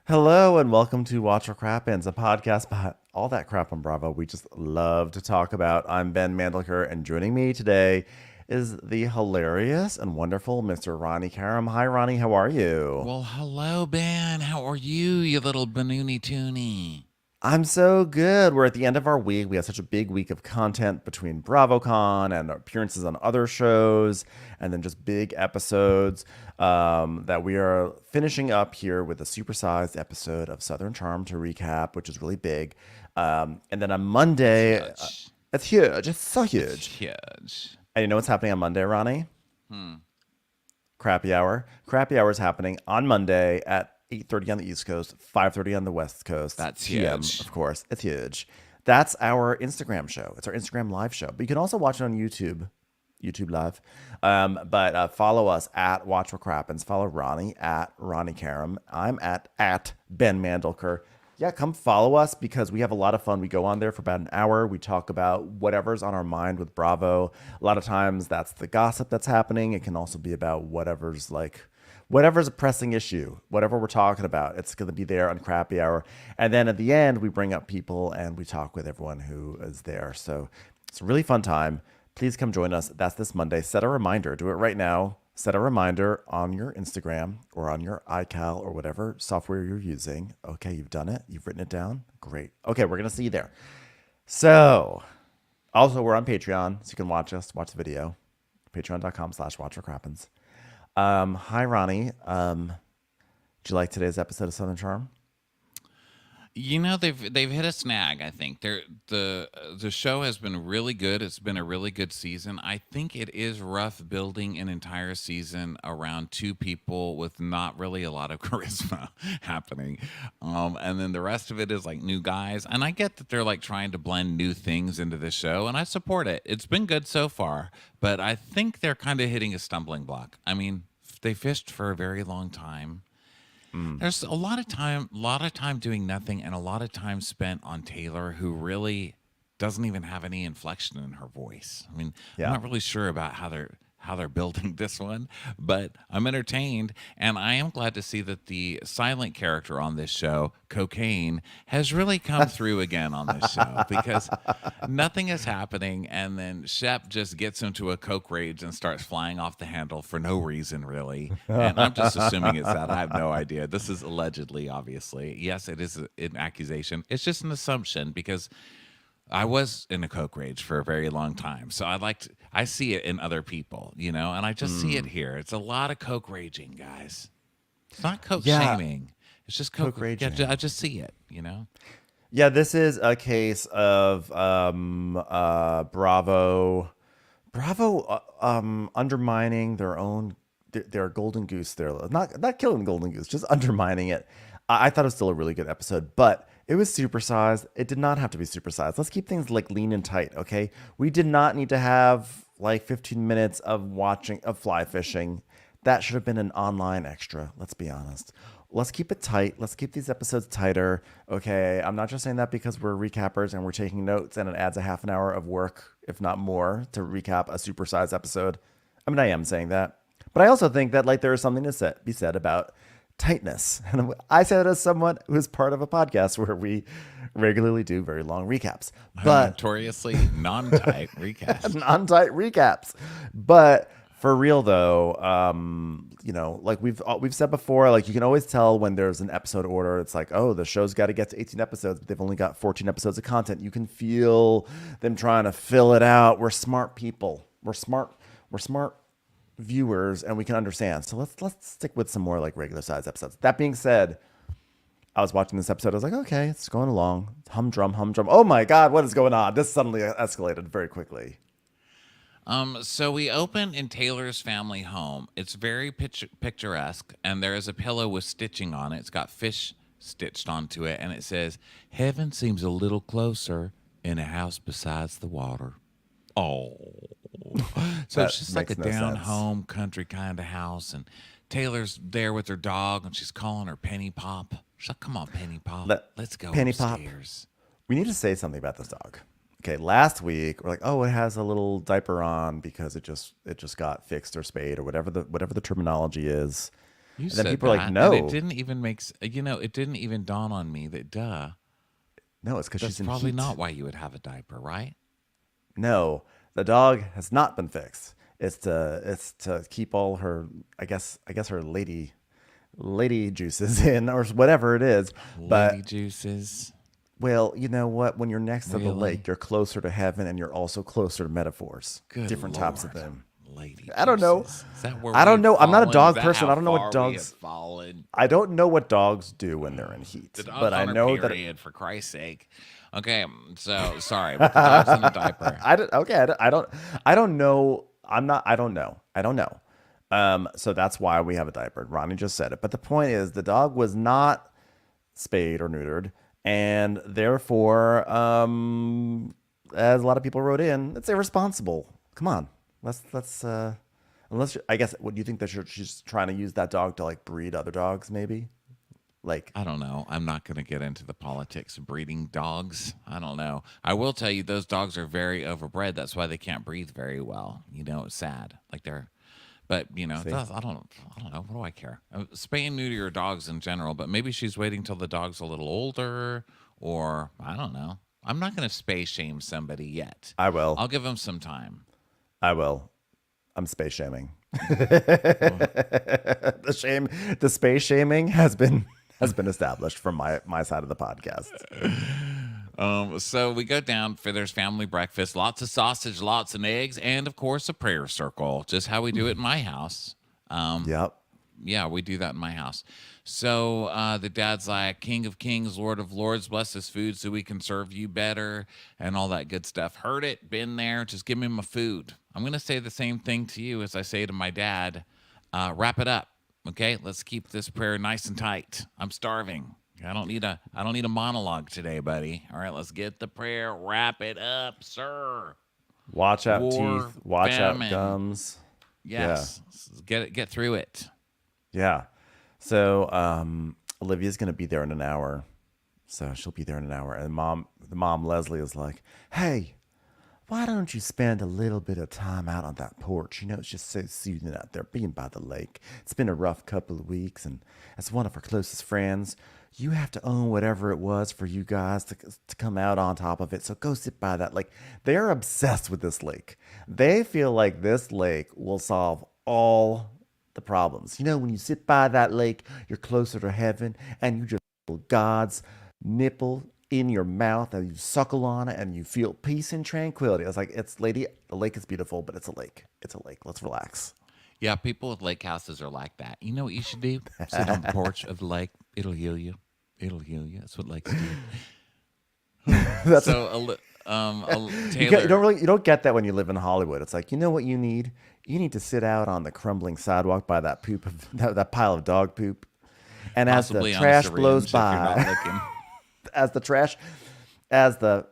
Hello and welcome to Watch What Crappens, a podcast about all that crap on Bravo we just love to talk about. I'm Ben Mandelker, and joining me today is the hilarious and wonderful Mr. Ronnie Karam. Hi, Ronnie. How are you? Well, hello, Ben. How are you, you little banoony toonie? I'm so good. We're at the end of our week. We had such a big week of content between BravoCon and appearances on other shows, and then just big episodes that we are finishing up here with a supersized episode of Southern Charm to recap, which is really big. And then on It's Monday, huge. it's huge. It's so It's huge. huge. And you know what's happening on Monday, Ronnie? Hmm. Crappy Hour. Crappy Hour is happening on Monday at 8:30 on the East Coast, 5:30 on the West Coast, That's PM, huge. of course. It's huge. That's our Instagram show. It's our Instagram live show. But you can also watch it on YouTube, YouTube Live. But follow us at Watch What Crappens. Follow Ronnie at Ronnie Karam. I'm at Ben Mandelker. Yeah, come follow us because we have a lot of fun. We go on there for about an hour. We talk about whatever's on our mind with Bravo. A lot of times that's the gossip that's happening. It can also be about whatever's a pressing issue, whatever we're talking about. It's going to be there on Crappy Hour. And then at the end, we bring up people and we talk with everyone who is there. So it's a really fun time. Please come join us. That's this Monday. Set a reminder. Do it right now. Set a reminder on your Instagram or on your iCal or whatever software you're using. Okay, you've done it. You've written it down. Great. Okay, we're going to see you there. So, also, we're on Patreon, so you can watch us, watch the video. Patreon.com/watchwhatcrappens. Hi, Ronnie. Did you like today's episode of Southern Charm? You know they've hit a snag. I think the show has been really good. It's been a really good season. I think it is rough building an entire season around two people with not really a lot of charisma happening, and then the rest of it is like new guys. And I get that they're like trying to blend new things into the show, and I support it. It's been good so far, but I think they're kind of hitting a stumbling block. I mean, they fished for a very long time. Mm. There's a lot of time doing nothing, and a lot of time spent on Taylor, who really doesn't even have any inflection in her voice. I mean, I'm Yeah. not really sure about how they're building this one, but I'm entertained, and I am glad to see that the silent character on this show, Cocaine, has really come through again on this show because nothing is happening, and then Shep just gets into a coke rage and starts flying off the handle for no reason, really. And I'm just assuming it's that. I have no idea. This is allegedly, obviously. Yes, it is an accusation. It's just an assumption because I was in a coke rage for a very long time. So I see it in other people, and I just see it Mm. here. It's a lot of coke raging, guys. It's not coke Yeah. shaming. It's just coke. Coke Yeah, raging. I just see it. Yeah, this is a case of Bravo undermining their golden goose. They're not killing the golden goose, just undermining it. I thought it was still a really good episode, but it was supersized. It did not have to be supersized. Let's keep things like lean and tight, okay? We did not need to have like 15 minutes of fly fishing. That should have been an online extra, let's be honest. Let's keep it tight. Let's keep these episodes tighter. Okay. I'm not just saying that because we're recappers and we're taking notes and it adds a half an hour of work, if not more, to recap a supersized episode. I mean, I am saying that. But I also think that like there is something to be said about tightness. And I say that as someone who is part of a podcast where we regularly do very long recaps. A But notoriously non-tight recast. non-tight recaps. But for real though, like we've said before, like you can always tell when there's an episode order. It's like, oh, the show's got to get to 18 episodes, but they've only got 14 episodes of content. You can feel them trying to fill it out. We're smart people. We're smart. We're smart viewers, and we can understand. So let's stick with some more like regular size episodes. That being said, I was watching this episode. I was like, okay, it's going along. Humdrum, humdrum. Oh my God, what is going on? This suddenly escalated very quickly. So we open in Taylor's family home. It's very picturesque, and there is a pillow with stitching on it. It's got fish stitched onto it, and it says, "Heaven seems a little closer in a house besides the water." Oh, so That it's just like a makes no down sense. home country kind of house, and Taylor's there with her dog, and she's calling her Penny Pop. She's like, "Come on, Penny Pop, Let let's go Penny Pop. upstairs." We need to say something about this dog. Okay, last week we're like, oh, it has a little diaper on because it just got fixed or spayed or whatever the terminology is. You And then said people are like, that, and it no, didn't even it didn't even dawn on me that, no, it's because that's she's in probably heat. not why you would have a diaper, right? No, the dog has not been fixed. It's to keep all her, I guess her lady juices in or whatever it is. Lady But juices, well, you know what? When you're next to the really? lake, you're closer to heaven and you're also closer to metaphors, Good different types of Lord. them. Lady I don't know. juices. Is that where I don't we've know. I'm not a fallen? Is dog that person. how I don't know what far we have dogs. fallen? I don't know what dogs do when they're in The heat, but dog's I on her know that. period, for Christ's sake. Okay, so sorry, but the dog's in a diaper. I don't, okay. I don't know. I'm not. I don't know. I don't know. So that's why we have a diaper. Ronnie just said it. But the point is, the dog was not spayed or neutered, and therefore, as a lot of people wrote in, it's irresponsible. Come on, let's. Unless I guess, what do you think that she's trying to use that dog to like breed other dogs? Maybe like I don't know. I'm not going to get into the politics of breeding dogs. I don't know. I will tell you, those dogs are very overbred. That's why they can't breathe very well. It's sad. Like they're, but see. I don't know. What do I care? Spay and neuter your dogs in general, but maybe she's waiting till the dog's a little older, or I don't know. I'm not going to spay shame somebody yet. I will. I'll give them some time. I will. I'm space shaming. Well, The space shaming has been established from my side of the podcast. so we go down for there's family breakfast, lots of sausage, lots of eggs, and of course a prayer circle, just how we do it in my house. Yep. Yeah, we do that in my house. So the dad's like, King of Kings, Lord of Lords, bless this food so we can serve you better and all that good stuff. Heard it, been there, just give me my food. I'm going to say the same thing to you as I say to my dad. Wrap it up. Okay, let's keep this prayer nice and tight. I'm starving. I don't need a monologue today, buddy. All right, let's get the prayer. Wrap it up, sir. Watch out War, teeth. Watch out famine. gums. Yeah. Yes, get through it. Yeah. So Olivia's gonna be there in an hour. So she'll be there in an hour. And the mom Leslie is like, hey, why don't you spend a little bit of time out on that porch? It's just so soothing out there, being by the lake. It's been a rough couple of weeks, and as one of her closest friends, you have to own whatever it was for you guys to come out on top of it. So go sit by that lake. They're obsessed with this lake. They feel like this lake will solve all the problems. When you sit by that lake, you're closer to heaven, and you just feel God's nipple in your mouth, and you suckle on it, and you feel peace and tranquility. I was like, the lake is beautiful, but it's a lake. It's a lake. Let's relax. Yeah, people with lake houses are like that. You know what you should do? Sit on the porch of the lake. It'll heal you. It'll heal you. That's what lakes do. That's So, you don't Taylor, really you don't get that when you live in Hollywood. It's like, you know what you need? You need to sit out on the crumbling sidewalk by that poop of that pile of dog poop, and as the possibly on a trash blows syringe if you're not by, looking. as the trash, as the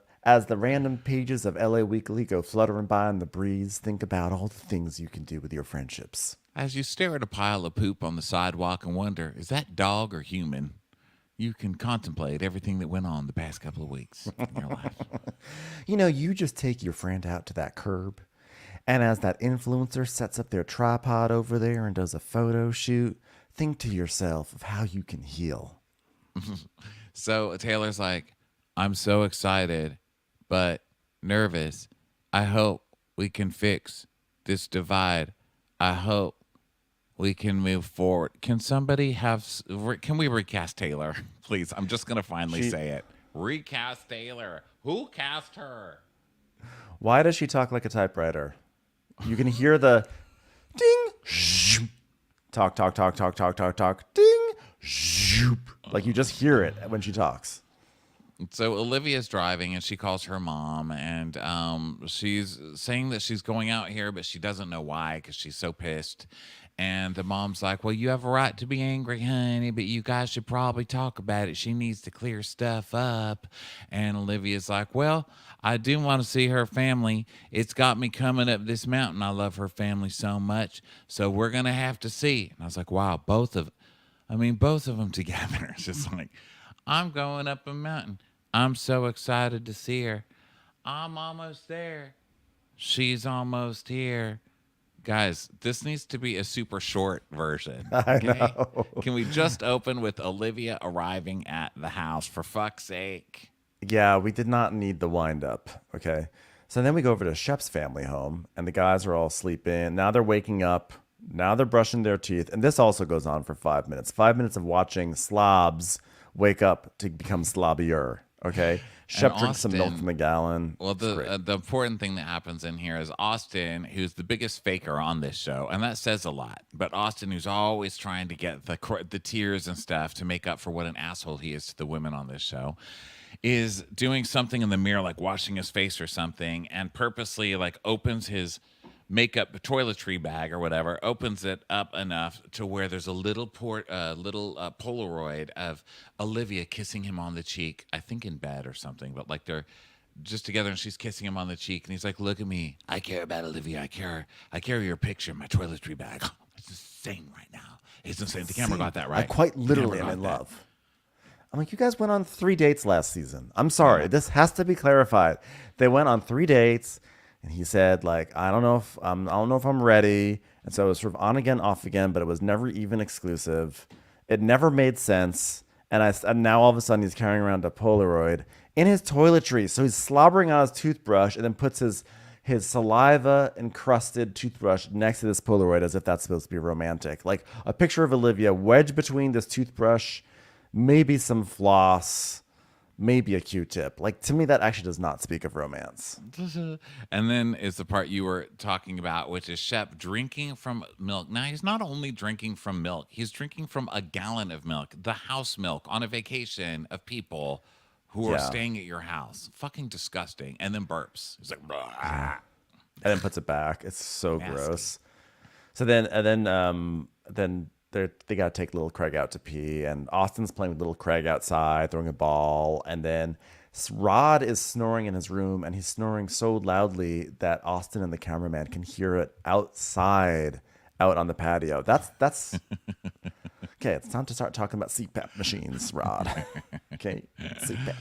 random pages of LA Weekly go fluttering by in the breeze, think about all the things you can do with your friendships. As you stare at a pile of poop on the sidewalk and wonder, is that dog or human? You can contemplate everything that went on the past couple of weeks in your life. You just take your friend out to that curb, and as that influencer sets up their tripod over there and does a photo shoot, think to yourself of how you can heal. So Taylor's like, I'm so excited, but nervous. I hope we can fix this divide. I hope we can move forward. Can somebody can we recast Taylor? Please, I'm just going to finally She, say it. Recast Taylor. Who cast her? why does she talk like a typewriter? You can hear the ding, zoom, talk, talk, talk, talk, talk, talk, talk, ding, zoop. Like you just hear it when she talks. So Olivia's driving and she calls her mom and she's saying that she's going out here, but she doesn't know why because she's so pissed. And the mom's like, well, you have a right to be angry, honey, but you guys should probably talk about it. She needs to clear stuff up. And Olivia's like, well, I do want to see her family. It's got me coming up this mountain. I love her family so much. So we're going to have to see. And I was like, wow, both of them together. It's just like, I'm going up a mountain. I'm so excited to see her. I'm almost there. She's almost here. Guys, this needs to be a super short version. I Okay? know. Can we just open with Olivia arriving at the house for fuck's sake? Yeah, we did not need the wind up. Okay. So then we go over to Shep's family home, and the guys are all sleeping. Now they're waking up. Now they're brushing their teeth. And this also goes on for 5 minutes. 5 minutes of watching slobs wake up to become slobbier. Okay. And Shep drinks some milk Austin, from a gallon. well, It's great. the important thing that happens in here is Austin, who's the biggest faker on this show, and that says a lot. But Austin, who's always trying to get the tears and stuff to make up for what an asshole he is to the women on this show, is doing something in the mirror, like washing his face or something, and purposely like opens his makeup toiletry bag or whatever, opens it up enough to where there's a little Polaroid of Olivia kissing him on the cheek, I think in bed or something, but like they're just together and she's kissing him on the cheek and he's like, look at me, I care about Olivia, I carry your picture in my toiletry bag. It's insane right now. It's insane. The camera got that right. I quite The literally camera am in got that. love. I'm like, you guys went on 3 dates last season. I'm sorry. This has to be clarified. They went on 3 dates, and he said, like, I don't know if I'm ready. And so it was sort of on again, off again, but it was never even exclusive. It never made sense. And now all of a sudden he's carrying around a Polaroid in his toiletries. So he's slobbering on his toothbrush and then puts his saliva encrusted toothbrush next to this Polaroid as if that's supposed to be romantic. Like a picture of Olivia wedged between this toothbrush, maybe some floss, maybe a Q-tip. Like to me, that actually does not speak of romance. And then is the part you were talking about, which is Shep drinking from milk. Now, he's not only drinking from milk, he's drinking from a gallon of milk, the house milk on a vacation of people who are Yeah. staying at your house. Fucking disgusting. And then burps. He's like, "Blah." And then puts it back. It's so Nasty. gross. So then they got to take little Craig out to pee, and Austin's playing with little Craig outside, throwing a ball, and then Rod is snoring in his room, and he's snoring so loudly that Austin and the cameraman can hear it outside, out on the patio. That's okay. It's time to start talking about CPAP machines, Rod. Okay, CPAP.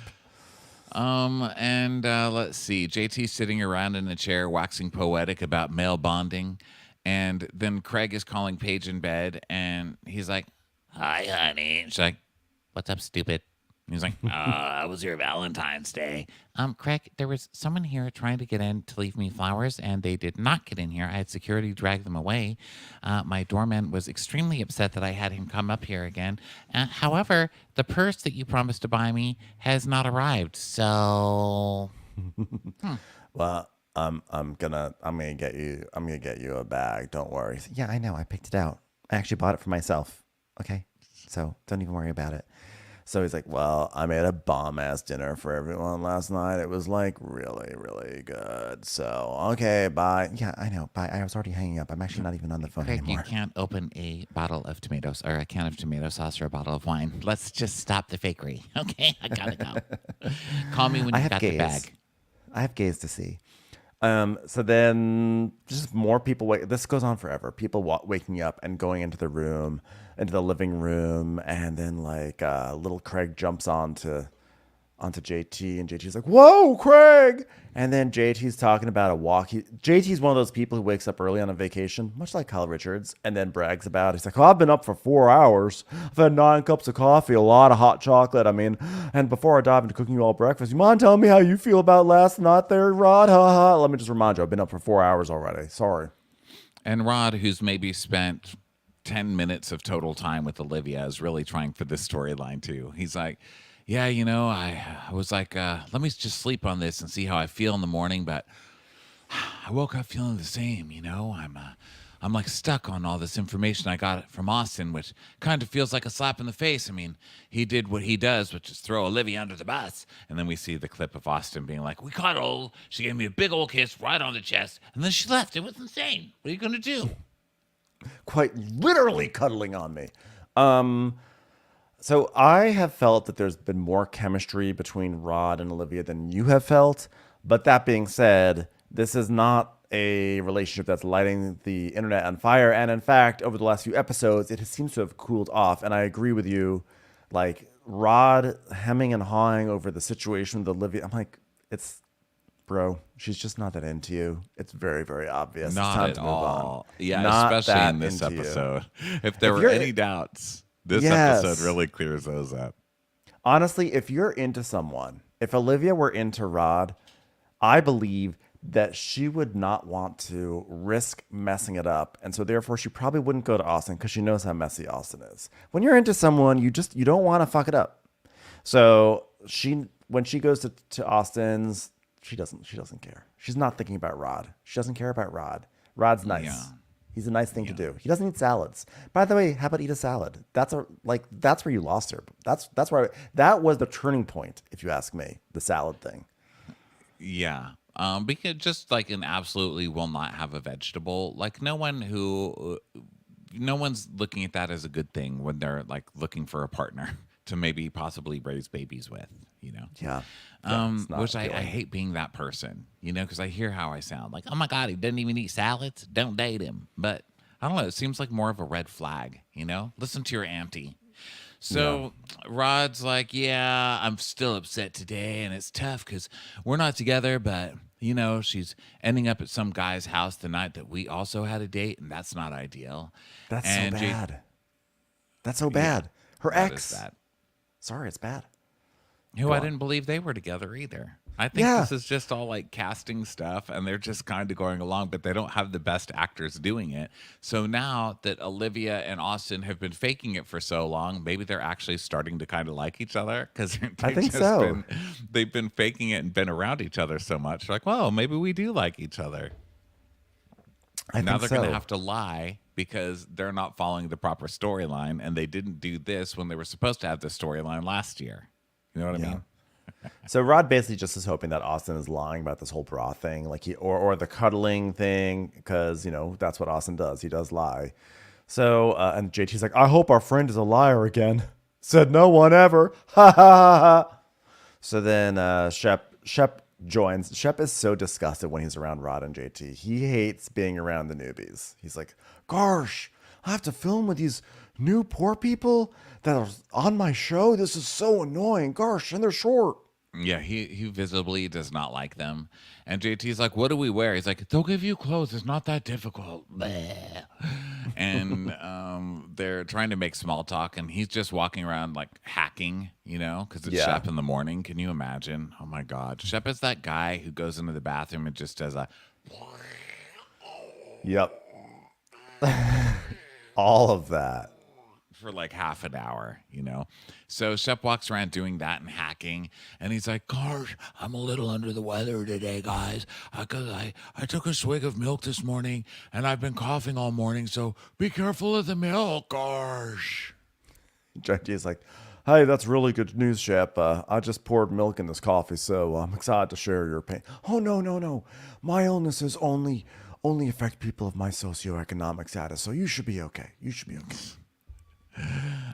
And let's see. JT's sitting around in a chair waxing poetic about male bonding. And then Craig is calling Paige in bed and he's like, hi, honey. And she's like, what's up, stupid? And he's like, how was your Valentine's Day? Craig, there was someone here trying to get in to leave me flowers, and they did not get in here. I had security drag them away. My doorman was extremely upset that I had him come up here again. However, the purse that you promised to buy me has not arrived. So, Well, I'm gonna get you a bag. Don't worry. Yeah, I know. I picked it out. I actually bought it for myself. Okay, so don't even worry about it. So he's like, well, I made a bomb ass dinner for everyone last night. It was like really, really good. So okay, bye. Yeah, I know. Bye. I was already hanging up. I'm actually not even on the phone Craig, you anymore. can't open a bottle of tomatoes or a can of tomato sauce or a bottle of wine. Let's just stop the fakery. Okay, I gotta go. Call me when I you have got gays. the bag. I have gays to see. So then just more people wake. This goes on forever. People waking up and going into the room, into the living room, and then like little Craig jumps onto JT, and JT's like, "Whoa, Craig!" And then JT's talking about a walk. JT's one of those people who wakes up early on a vacation, much like Kyle Richards, and then brags about it. He's like, "Oh, I've been up for 4 hours. I've had 9 cups of coffee, a lot of hot chocolate. I mean, and before I dive into cooking you all breakfast, you mind telling me how you feel about last night there, Rod? Ha ha. Let me just remind you, I've been up for 4 hours already. Sorry." And Rod, who's maybe spent 10 minutes of total time with Olivia, is really trying for this storyline too. He's like, yeah, I was like, let me just sleep on this and see how I feel in the morning. But I woke up feeling the same, I'm like stuck on all this information I got from Austin, which kind of feels like a slap in the face. I mean, he did what he does, which is throw Olivia under the bus. And then we see the clip of Austin being like, we cuddled. She gave me a big old kiss right on the chest. And then she left. It was insane. What are you going to do? Quite literally cuddling on me. So I have felt that there's been more chemistry between Rod and Olivia than you have felt. But that being said, this is not a relationship that's lighting the internet on fire. And in fact, over the last few episodes, it seems to have cooled off. And I agree with you. Like Rod hemming and hawing over the situation with Olivia. I'm like, bro, she's just not that into you. It's very, very obvious. It's Not time at to move on. all. Yeah, Not especially that in this into you. episode. If there If were you're, any doubts, this episode yes, really clears those up. honestly, if you're into someone, if Olivia were into Rod, I believe that she would not want to risk messing it up. And so therefore she probably wouldn't go to Austin because she knows how messy Austin is. When you're into someone, you don't want to fuck it up. So when she goes to Austin's, she doesn't care. She's not thinking about Rod. She doesn't care about Rod. Rod's Yeah. nice. He's a nice thing to Yeah. do. He doesn't eat salads. By the way, how about eat a salad? That's where you lost her. That's where that was the turning point, if you ask me, the salad thing. Yeah. Because just like an absolutely will not have a vegetable. Like no one's looking at that as a good thing when they're like looking for a partner to maybe possibly raise babies with, you know? Yeah. Yeah, it's not Which I appealing. hate being that person, you know, because I hear how I sound like, oh my God, he doesn't even eat salads. Don't date him. But I don't know. It seems like more of a red flag, you know? Listen to your auntie. So Rod's like, yeah, I'm still upset today, and it's tough because we're not together, but, you know, she's ending up at some guy's house the night that we also had a date, and that's not ideal. That's so And bad. That's so Yeah, bad. Her that is ex. bad. Sorry, it's bad. Who Go I on. didn't believe they were together either. I think Yeah. this is just all like casting stuff and they're just kind of going along, but they don't have the best actors doing it. So now that Olivia and Austin have been faking it for so long, maybe they're actually starting to kind of like each other because I think so. they've been faking it and been around each other so much. Like, well, maybe we do like each other. I Now think they're so. going to have to lie because they're not following the proper storyline and they didn't do this when they were supposed to have the storyline last year. You know what I Yeah. mean? So Rod basically just is hoping that Austin is lying about this whole bra thing, like or the cuddling thing, because that's what Austin does. He does lie. So and JT's like, I hope our friend is a liar again. Said no one ever. Ha ha ha ha. So then Shep joins. Shep is so disgusted when he's around Rod and JT. He hates being around the newbies. He's like, gosh, I have to film with these new poor people that are on my show. This is so annoying. Gosh, and they're short. Yeah, he visibly does not like them. And JT's like, what do we wear? He's like, they'll give you clothes. It's not that difficult. Bleh. And they're trying to make small talk, and he's just walking around like hacking, you know, because it's Yeah. Shep in the morning. Can you imagine? Oh my God. Shep is that guy who goes into the bathroom and just does a, Yep. All of that. for like half an hour, you know? So Shep walks around doing that and hacking, and he's like, gosh, I'm a little under the weather today, guys. Because I took a swig of milk this morning, and I've been coughing all morning, so be careful of the milk, gosh. JT's like, hey, that's really good news, Shep. I just poured milk in this coffee, so I'm excited to share your pain. Oh, no, no, no. My illnesses only affect people of my socioeconomic status, so you should be okay. You should be okay.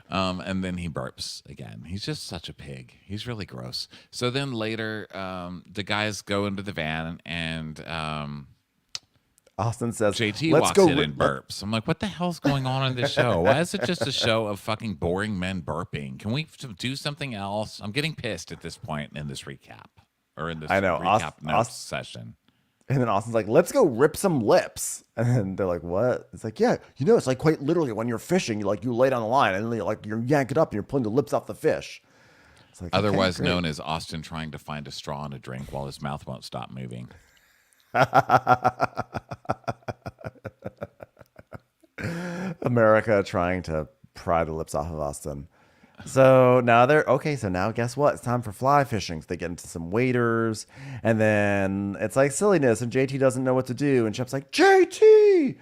And then he burps again. He's just such a pig. He's really gross. So then later, the guys go into the van, and Austin says, JT let's walks go. in and burps. I'm like, what the hell's going on in this show? Why is it just a show of fucking boring men burping? Can we do something else? I'm getting pissed at this point in this recap or in this I know. recap notes session. And then Austin's like, let's go rip some lips. And then they're like, what? It's like, yeah, it's like quite literally when you're fishing, you lay down the line and then you yank it up and you're pulling the lips off the fish. It's like, okay, Otherwise great. known as Austin trying to find a straw in a drink while his mouth won't stop moving. America trying to pry the lips off of Austin. So now so now guess what? It's time for fly fishing. So they get into some waders, and then it's like silliness, and JT doesn't know what to do. And Shep's like, JT,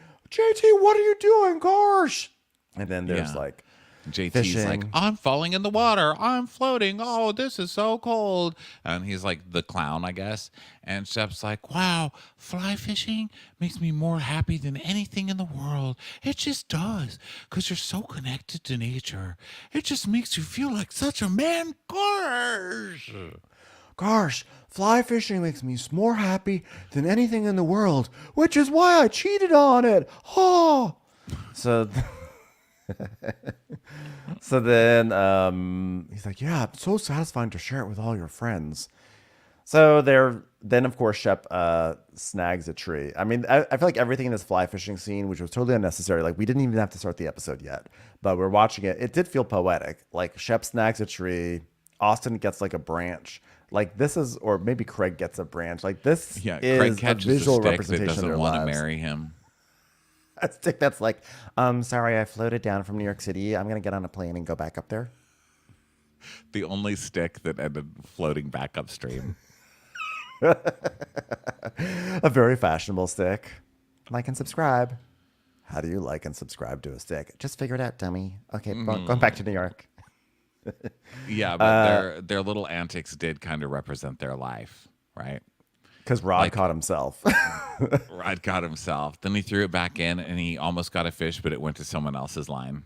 what are you doing? Gosh. And then there's Yeah. like JT's like, fishing. I'm falling in the water. I'm floating. Oh, this is so cold. And he's like the clown, I guess. And Shep's like, wow, fly fishing makes me more happy than anything in the world. It just does. Because you're so connected to nature. It just makes you feel like such a man. Gosh. Gosh, fly fishing makes me more happy than anything in the world, which is why I cheated on it. Oh. So So then he's like, yeah, it's so satisfying to share it with all your friends. So then of course Shep snags a tree. I mean, I feel like everything in this fly fishing scene, which was totally unnecessary. Like we didn't even have to start the episode yet, but we're watching it. It did feel poetic. Like Shep snags a tree. Austin gets like a branch. Like this is, or maybe Craig gets a branch. Like this Yeah, Craig is a catches the visual stick that representation of doesn't their want to lives. marry him. A stick that's like, sorry, I floated down from New York City. I'm gonna get on a plane and go back up there. The only stick that ended floating back upstream. A very fashionable stick. Like and subscribe. How do you like and subscribe to a stick? Just figure it out, dummy. Okay, going back to New York. Yeah, but their little antics did kind of represent their life, right? Because Rod Like caught himself. Rod got himself. Then he threw it back in and he almost got a fish, but it went to someone else's line.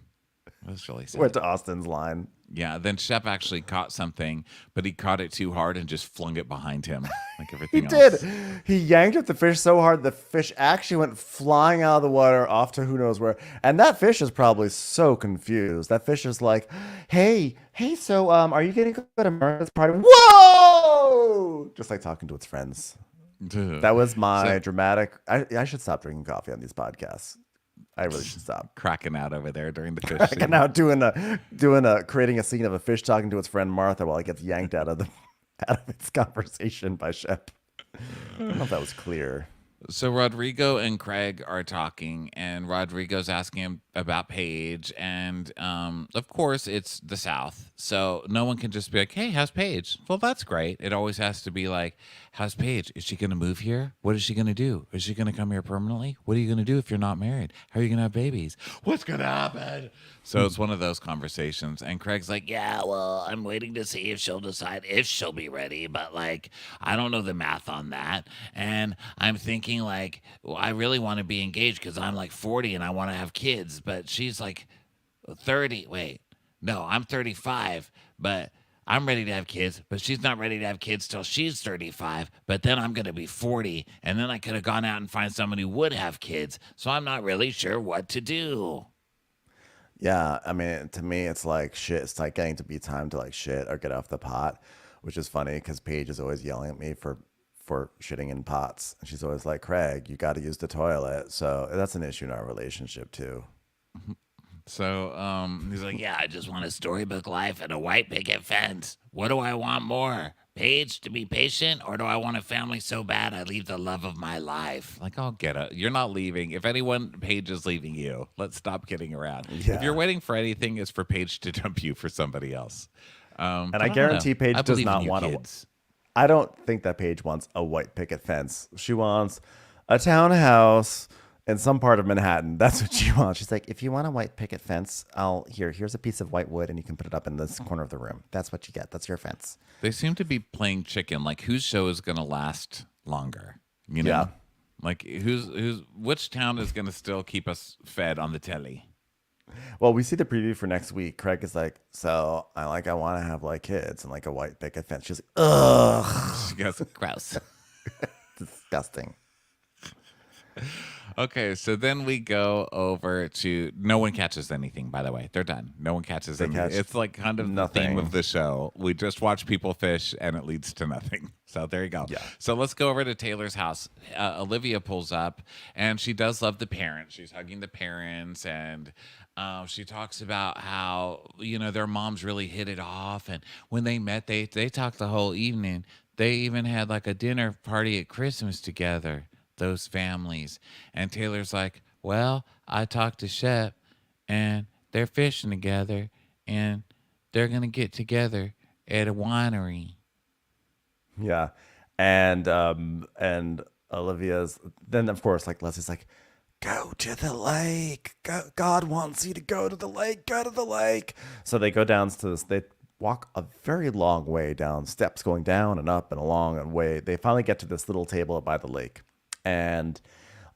It was really sad. Went to Austin's line. Yeah, then Shep actually caught something, but he caught it too hard and just flung it behind him like He everything did. else. He yanked at the fish so hard the fish actually went flying out of the water off to who knows where. And that fish is probably so confused. That fish is like, hey, so are you gonna go to Martha's party? Whoa! Just like talking to its friends. Duh. That was my So dramatic. I should stop drinking coffee on these podcasts. I really should stop. cracking out over there during the fish Like scene. now doing a creating a scene of a fish talking to its friend Martha while it gets yanked out of the out of its conversation by Shep. I don't know if that was clear. So Rodrigo and Craig are talking, and Rodrigo's asking him about Paige, and of course it's the South, so no one can just be like, "Hey, how's Paige?" Well, that's great. It always has to be like, "How's Paige? Is she going to move here? What is she going to do? Is she going to come here permanently? What are you going to do if you're not married? How are you going to have babies? What's going to happen?" So it's one of those conversations, and Craig's like, "Yeah, well, I'm waiting to see if she'll decide if she'll be ready, but like, I don't know the math on that, and I'm thinking like, well, I really want to be engaged because I'm like 40 and I want to have kids, but she's like 30. Wait, no, I'm 35, but." I'm ready to have kids, but she's not ready to have kids till she's 35. But then I'm going to be 40, and then I could have gone out and find someone who would have kids. So I'm not really sure what to do. Yeah, I mean, to me, it's like shit. It's like getting to be time to like shit or get off the pot, which is funny because Paige is always yelling at me for shitting in pots, and she's always like, "Craig, you got to use the toilet." So that's an issue in our relationship too. So he's like, yeah, I just want a storybook life and a white picket fence. What do I want more? Paige to be patient, or do I want a family so bad I leave the love of my life? Like, I'll get it. You're not leaving. If anyone, Paige is leaving you. Let's stop kidding around. If you're Yeah, waiting for anything, it's for Paige to dump you for somebody else. and But I I don't know. guarantee I Paige does believe in not you, want to. kids. I don't think that Paige wants a white picket fence. She wants a townhouse in some part of Manhattan. That's what she wants. She's like, if you want a white picket fence, here's a piece of white wood and you can put it up in this corner of the room. That's what you get. That's your fence. They seem to be playing chicken. Like, whose show is going to last longer? You Yeah. know? Like, which town is going to still keep us fed on the telly? Well, we see the preview for next week. Craig is like, so I want to have like kids and like a white picket fence. She's like, ugh, She goes, gross. disgusting. Okay, so then we go over to no one catches anything, by the way. They're done. No one catches They anything. catch It's like kind of the theme nothing. of the show. We just watch people fish and it leads to nothing. So there you go. Yeah. So let's go over to Taylor's house. Olivia pulls up and she does love the parents. She's hugging the parents and she talks about how, their moms really hit it off. And when they met, they talked the whole evening. They even had like a dinner party at Christmas together, those families. And Taylor's like, well, I talked to Shep and they're fishing together and they're going to get together at a winery. Yeah. And Olivia's then of course like Leslie's like, go to the lake. God wants you to go to the lake. Go to the lake. So they go down to this. They walk a very long way down steps, going down and up and along and way. They finally get to this little table by the lake, and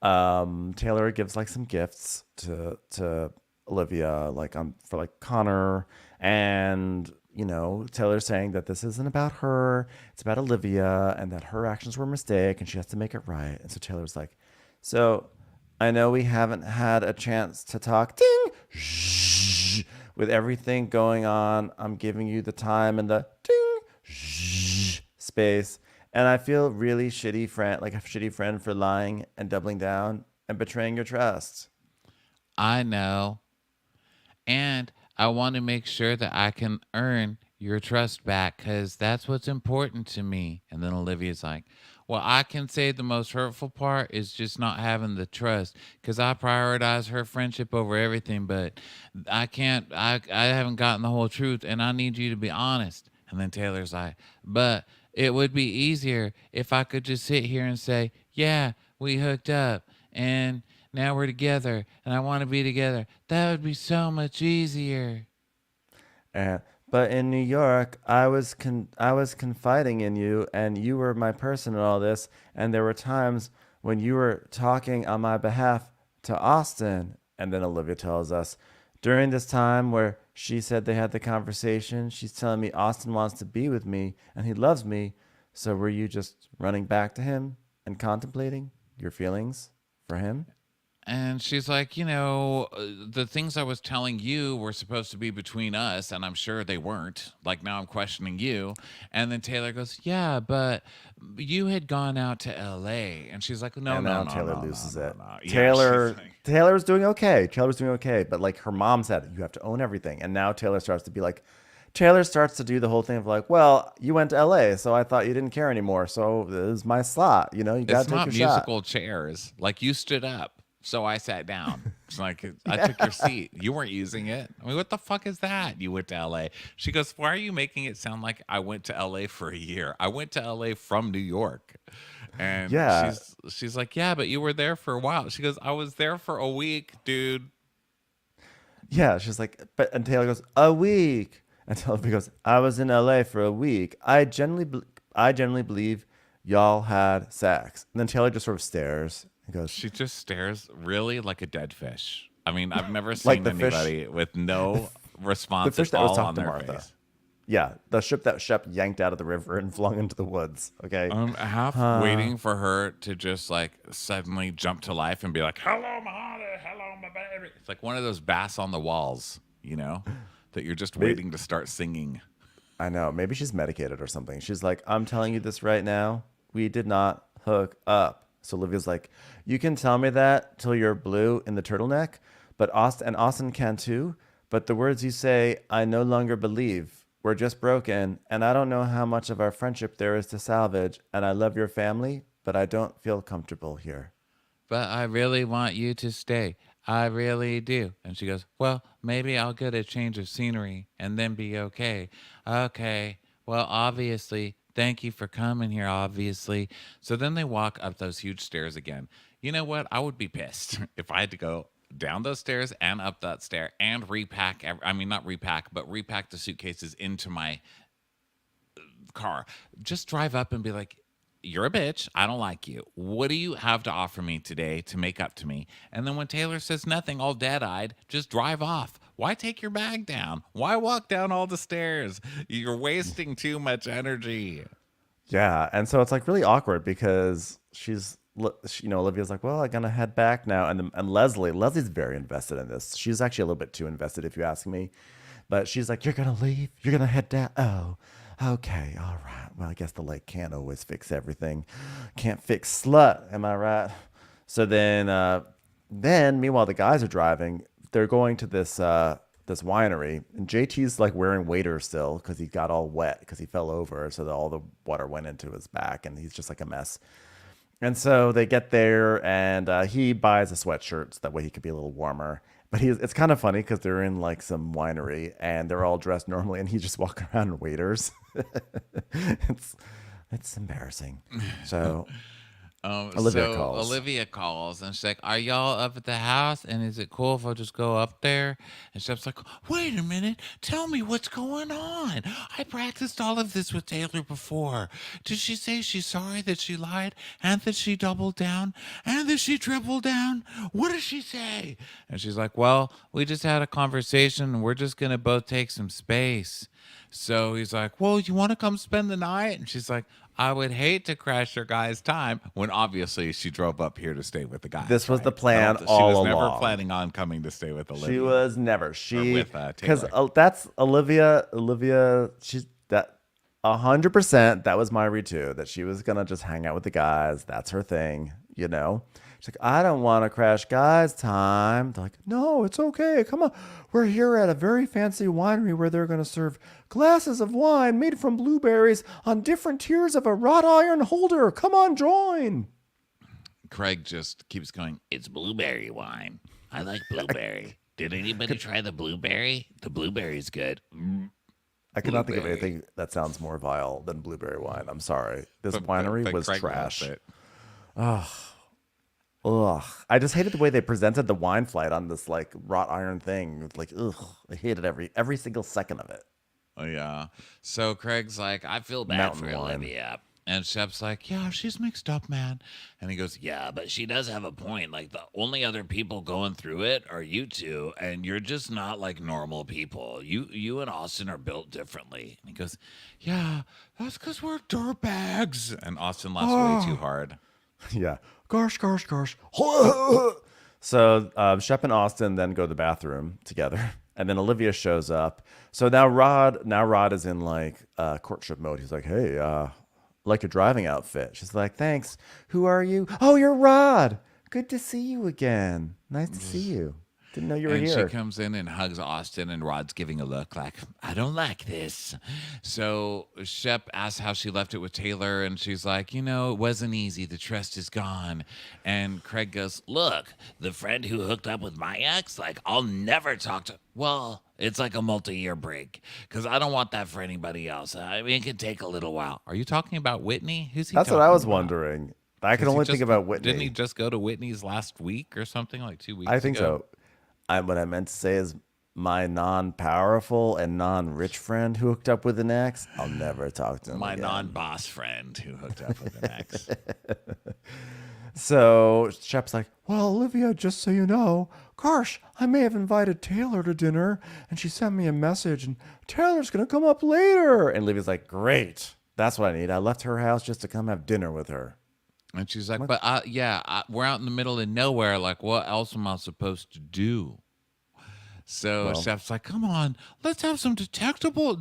Taylor gives like some gifts to Olivia, like for like Connor, and Taylor's saying that this isn't about her, it's about Olivia, and that her actions were a mistake, and she has to make it right. And so Taylor's like, so I know we haven't had a chance to talk. Ding, Shh. With everything going on, I'm giving you the time and the ding, Shh. Space. And I feel really shitty friend, like a shitty friend for lying and doubling down and betraying your trust. I know. And I want to make sure that I can earn your trust back because that's what's important to me. And then Olivia's like, well, I can say the most hurtful part is just not having the trust because I prioritize her friendship over everything. But I can't, I haven't gotten the whole truth and I need you to be honest. And then Taylor's like, but it would be easier if I could just sit here and say, yeah, we hooked up. And now we're together and I want to be together. That would be so much easier. And but in New York, I was confiding in you, and you were my person in all this. And there were times when you were talking on my behalf to Austin. And then Olivia tells us during this time where she said they had the conversation, she's telling me Austin wants to be with me and he loves me. So were you just running back to him and contemplating your feelings for him? And she's like, the things I was telling you were supposed to be between us, and I'm sure they weren't. Like, now I'm questioning you. And then Taylor goes, yeah, but you had gone out to LA. And she's like, no, And no, now no, Taylor no, no, loses no, it. no. Yeah, she's like, Taylor's doing okay. Taylor's doing okay, but like her mom said, you have to own everything. And now Taylor starts to do the whole thing of like, well, you went to LA, so I thought you didn't care anymore. So this is my slot. You know, you got it's to take not your shot. musical chairs. Like, you stood up, so I sat down. It's like, I Yeah. took your seat. You weren't using it. I mean, what the fuck is that? You went to LA. She goes, why are you making it sound like I went to LA for a year? I went to LA from New York. And Yeah. she's like, yeah, but you were there for a while. She goes, I was there for a week, dude. Yeah. She's like, but, and Taylor goes, a week. And Taylor goes, I was in LA for a week. I generally believe y'all had sex. And then Taylor just sort of stares and goes, She just stares really like a dead fish. I mean, I've never like seen anybody with no the response at fish that was all talking on to their Martha. face. Yeah, the ship that Shep yanked out of the river and flung into the woods. Okay. I'm half Uh, waiting for her to just like suddenly jump to life and be like, "Hello, my honey. Hello, my baby." It's like one of those bass on the walls, that you're just maybe, waiting to start singing. I know. Maybe she's medicated or something. She's like, I'm telling you this right now. We did not hook up. So Olivia's like, you can tell me that till you're blue in the turtleneck, but Austin can too. But the words you say, I no longer believe. We're just broken, and I don't know how much of our friendship there is to salvage. And I love your family, but I don't feel comfortable here. But I really want you to stay. I really do. And she goes, well, maybe I'll get a change of scenery and then be okay. Okay. Well, obviously, thank you for coming here, obviously. So then they walk up those huge stairs again. You know what? I would be pissed if I had to go down those stairs and up that stair and repack. I mean, not repack, but repack the suitcases into my car. Just drive up and be like, you're a bitch. I don't like you. What do you have to offer me today to make up to me? And then when Taylor says nothing, all dead eyed, just drive off. Why take your bag down? Why walk down all the stairs? You're wasting too much energy. Yeah, and so it's like really awkward because Olivia's like, well, I'm gonna head back now, and Leslie's very invested in this. She's actually a little bit too invested, if you ask me. But she's like, you're gonna leave, you're gonna head down. Oh, okay, all right. Well, I guess the lake can't always fix everything. Can't fix slut, am I right? So then meanwhile the guys are driving. They're going to this winery, and JT's like wearing waders still because he got all wet because he fell over, so that all the water went into his back, and he's just like a mess. And so they get there, and he buys a sweatshirt so that way he could be a little warmer. But it's kind of funny because they're in like some winery, and they're all dressed normally, and he's just walking around in waders. it's it's embarrassing. So Olivia So calls. Olivia calls and she's like, are y'all up at the house? And is it cool if I just go up there? And Shep's like, wait a minute. Tell me what's going on. I practiced all of this with Taylor before. Did she say she's sorry that she lied and that she doubled down and that she tripled down? What does she say? And she's like, well, we just had a conversation and we're just going to both take some space. So he's like, well, you want to come spend the night? And she's like, I would hate to crash your guys' time when obviously she drove up here to stay with the guys, This was the right? I plan don't. She all was never along. planning on coming to stay with She Olivia was never or she with because Taylor. that's Olivia. Olivia, she's that 100%. That was Myri too. That she was gonna just hang out with the guys. That's her thing, you know. She's like, I don't want to crash guys' time. They're like, no, it's okay. Come on, we're here at a very fancy winery where they're gonna serve glasses of wine made from blueberries on different tiers of a wrought iron holder. Come on, join. Craig just keeps going, it's blueberry wine. I like blueberry. Did anybody try the blueberry? The blueberry's good. I could not think of anything that sounds more vile than blueberry wine. I'm sorry. This winery was Craig trash. loves it. Ugh. I just hated the way they presented the wine flight on this like wrought iron thing. It's like, ugh. I hated every single second of it. Oh, yeah. So Craig's like, I feel bad Mountain for wine. Olivia. And Shep's like, yeah, she's mixed up, man. And he goes, yeah, but she does have a point. Like, the only other people going through it are you two, and you're just not like normal people. You and Austin are built differently. And he goes, yeah, that's because we're dirtbags. And Austin laughs way too hard. Yeah. Gosh. So Shep and Austin then go to the bathroom together. And then Olivia shows up. So now Rod is in like courtship mode. He's like, hey, like your driving outfit. She's like, thanks. Who are you? Oh, you're Rod. Good to see you again. Nice to see you. Didn't know you were And here. she comes in and hugs Austin, and Rod's giving a look like, I don't like this. So Shep asks how she left it with Taylor, and she's like, it wasn't easy. The trust is gone. And Craig goes, look, the friend who hooked up with my ex, like, I'll never talk to. Well, it's like a multi-year break because I don't want that for anybody else. I mean, it could take a little while. Are you talking about Whitney? Who's he That's what talking I was about? wondering. I can He only just- think about Whitney. Didn't he just go to Whitney's last week or something, like 2 weeks ago? I think so. What I meant to say is my non-powerful and non-rich friend who hooked up with an ex, I'll never talk to him My again. non-boss friend who hooked up with an ex. So Shep's like, well, Olivia, just so you know, gosh, I may have invited Taylor to dinner, and she sent me a message, and Taylor's going to come up later. And Olivia's like, great. That's what I need. I left her house just to come have dinner with her. And she's like, but we're out in the middle of nowhere. Like, what else am I supposed to do? So Chef's like, come on, let's have some delectable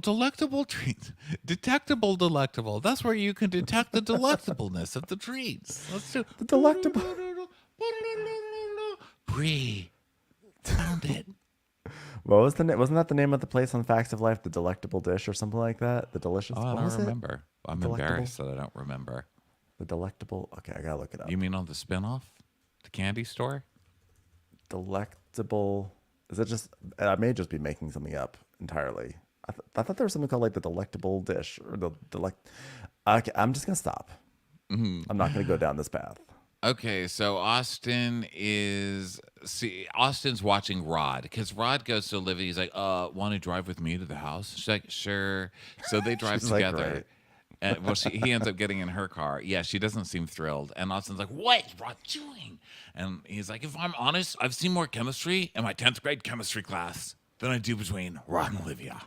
treats. Delectable. That's where you can detect the delectableness of the treats. Let's do The delectable. Brie. Found it. What was the name? Wasn't that the name of the place on Facts of Life? The Delectable Dish or something like that? The Delicious. Oh, I what was don't it? remember. I'm Delectable? embarrassed that I don't remember. The Delectable. Okay, I gotta look it up. You mean on the spinoff? The candy store? Delectable. Is it just? I may just be making something up entirely. I thought there was something called like the Delectable Dish or the delect. Okay, I'm just gonna stop. I'm not gonna go down this path. Okay, so Austin's watching Rod because Rod goes to Olivia. He's like, want to drive with me to the house? She's like, sure. So they drive She's like, together. "Great." And, he ends up getting in her car. Yeah, she doesn't seem thrilled. And Austin's like, what is Rod doing? And he's like, if I'm honest, I've seen more chemistry in my 10th grade chemistry class than I do between Rod and Olivia.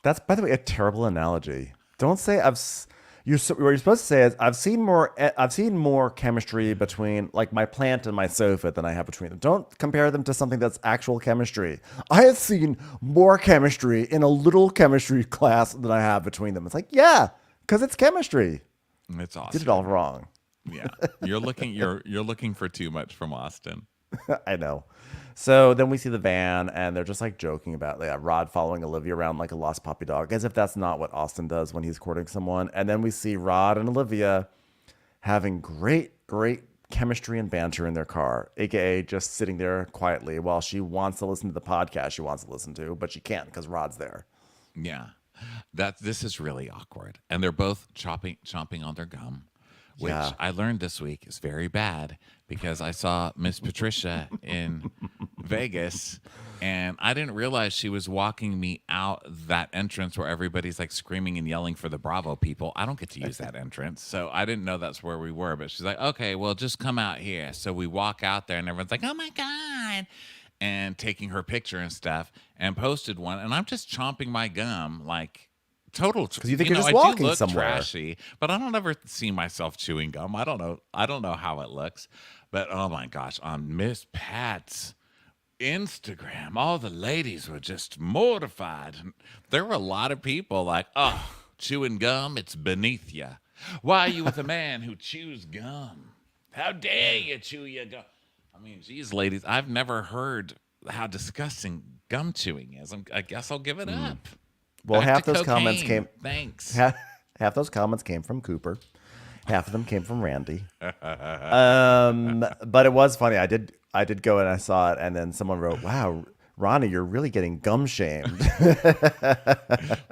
That's, by the way, a terrible analogy. Don't say what you're supposed to say is I've seen more chemistry between like my plant and my sofa than I have between them. Don't compare them to something that's actual chemistry. I have seen more chemistry in a little chemistry class than I have between them. It's like, yeah, because it's chemistry. It's awesome. Did it all wrong. Yeah, you're looking for too much from Austin. I know. So then we see the van, and they're just like joking about Rod following Olivia around like a lost puppy dog, as if that's not what Austin does when he's courting someone. And then we see Rod and Olivia having great chemistry and banter in their car, aka just sitting there quietly while she wants to listen to the podcast she wants to listen to, but she can't because Rod's there. Yeah, this is really awkward, and they're both chomping on their gum, which Yeah. I learned this week is very bad because I saw Miss Patricia in Vegas, and I didn't realize she was walking me out that entrance where everybody's like screaming and yelling for the Bravo people. I don't get to use that entrance, so I didn't know that's where we were. But she's like, okay, well, just come out here. So we walk out there, and everyone's like, oh my God. And taking her picture and stuff, and posted one, and I'm just chomping my gum like total. Because you think you're just I walking do look somewhere. trashy, but I don't ever see myself chewing gum. I don't know how it looks, but oh my gosh, on Miss Pat's Instagram, all the ladies were just mortified. There were a lot of people like, oh, Chewing gum, it's beneath you. Why are you with a man who chews gum? How dare you chew your gum? I mean, geez, ladies, I've never heard how disgusting gum chewing is. I guess I'll give it up. Well, Back to half those comments cocaine. came. Thanks. Half those comments came from Cooper. Half of them came from Randy. But it was funny. I did go and I saw it, and then someone wrote, "Wow, Ronnie, you're really getting gum shamed."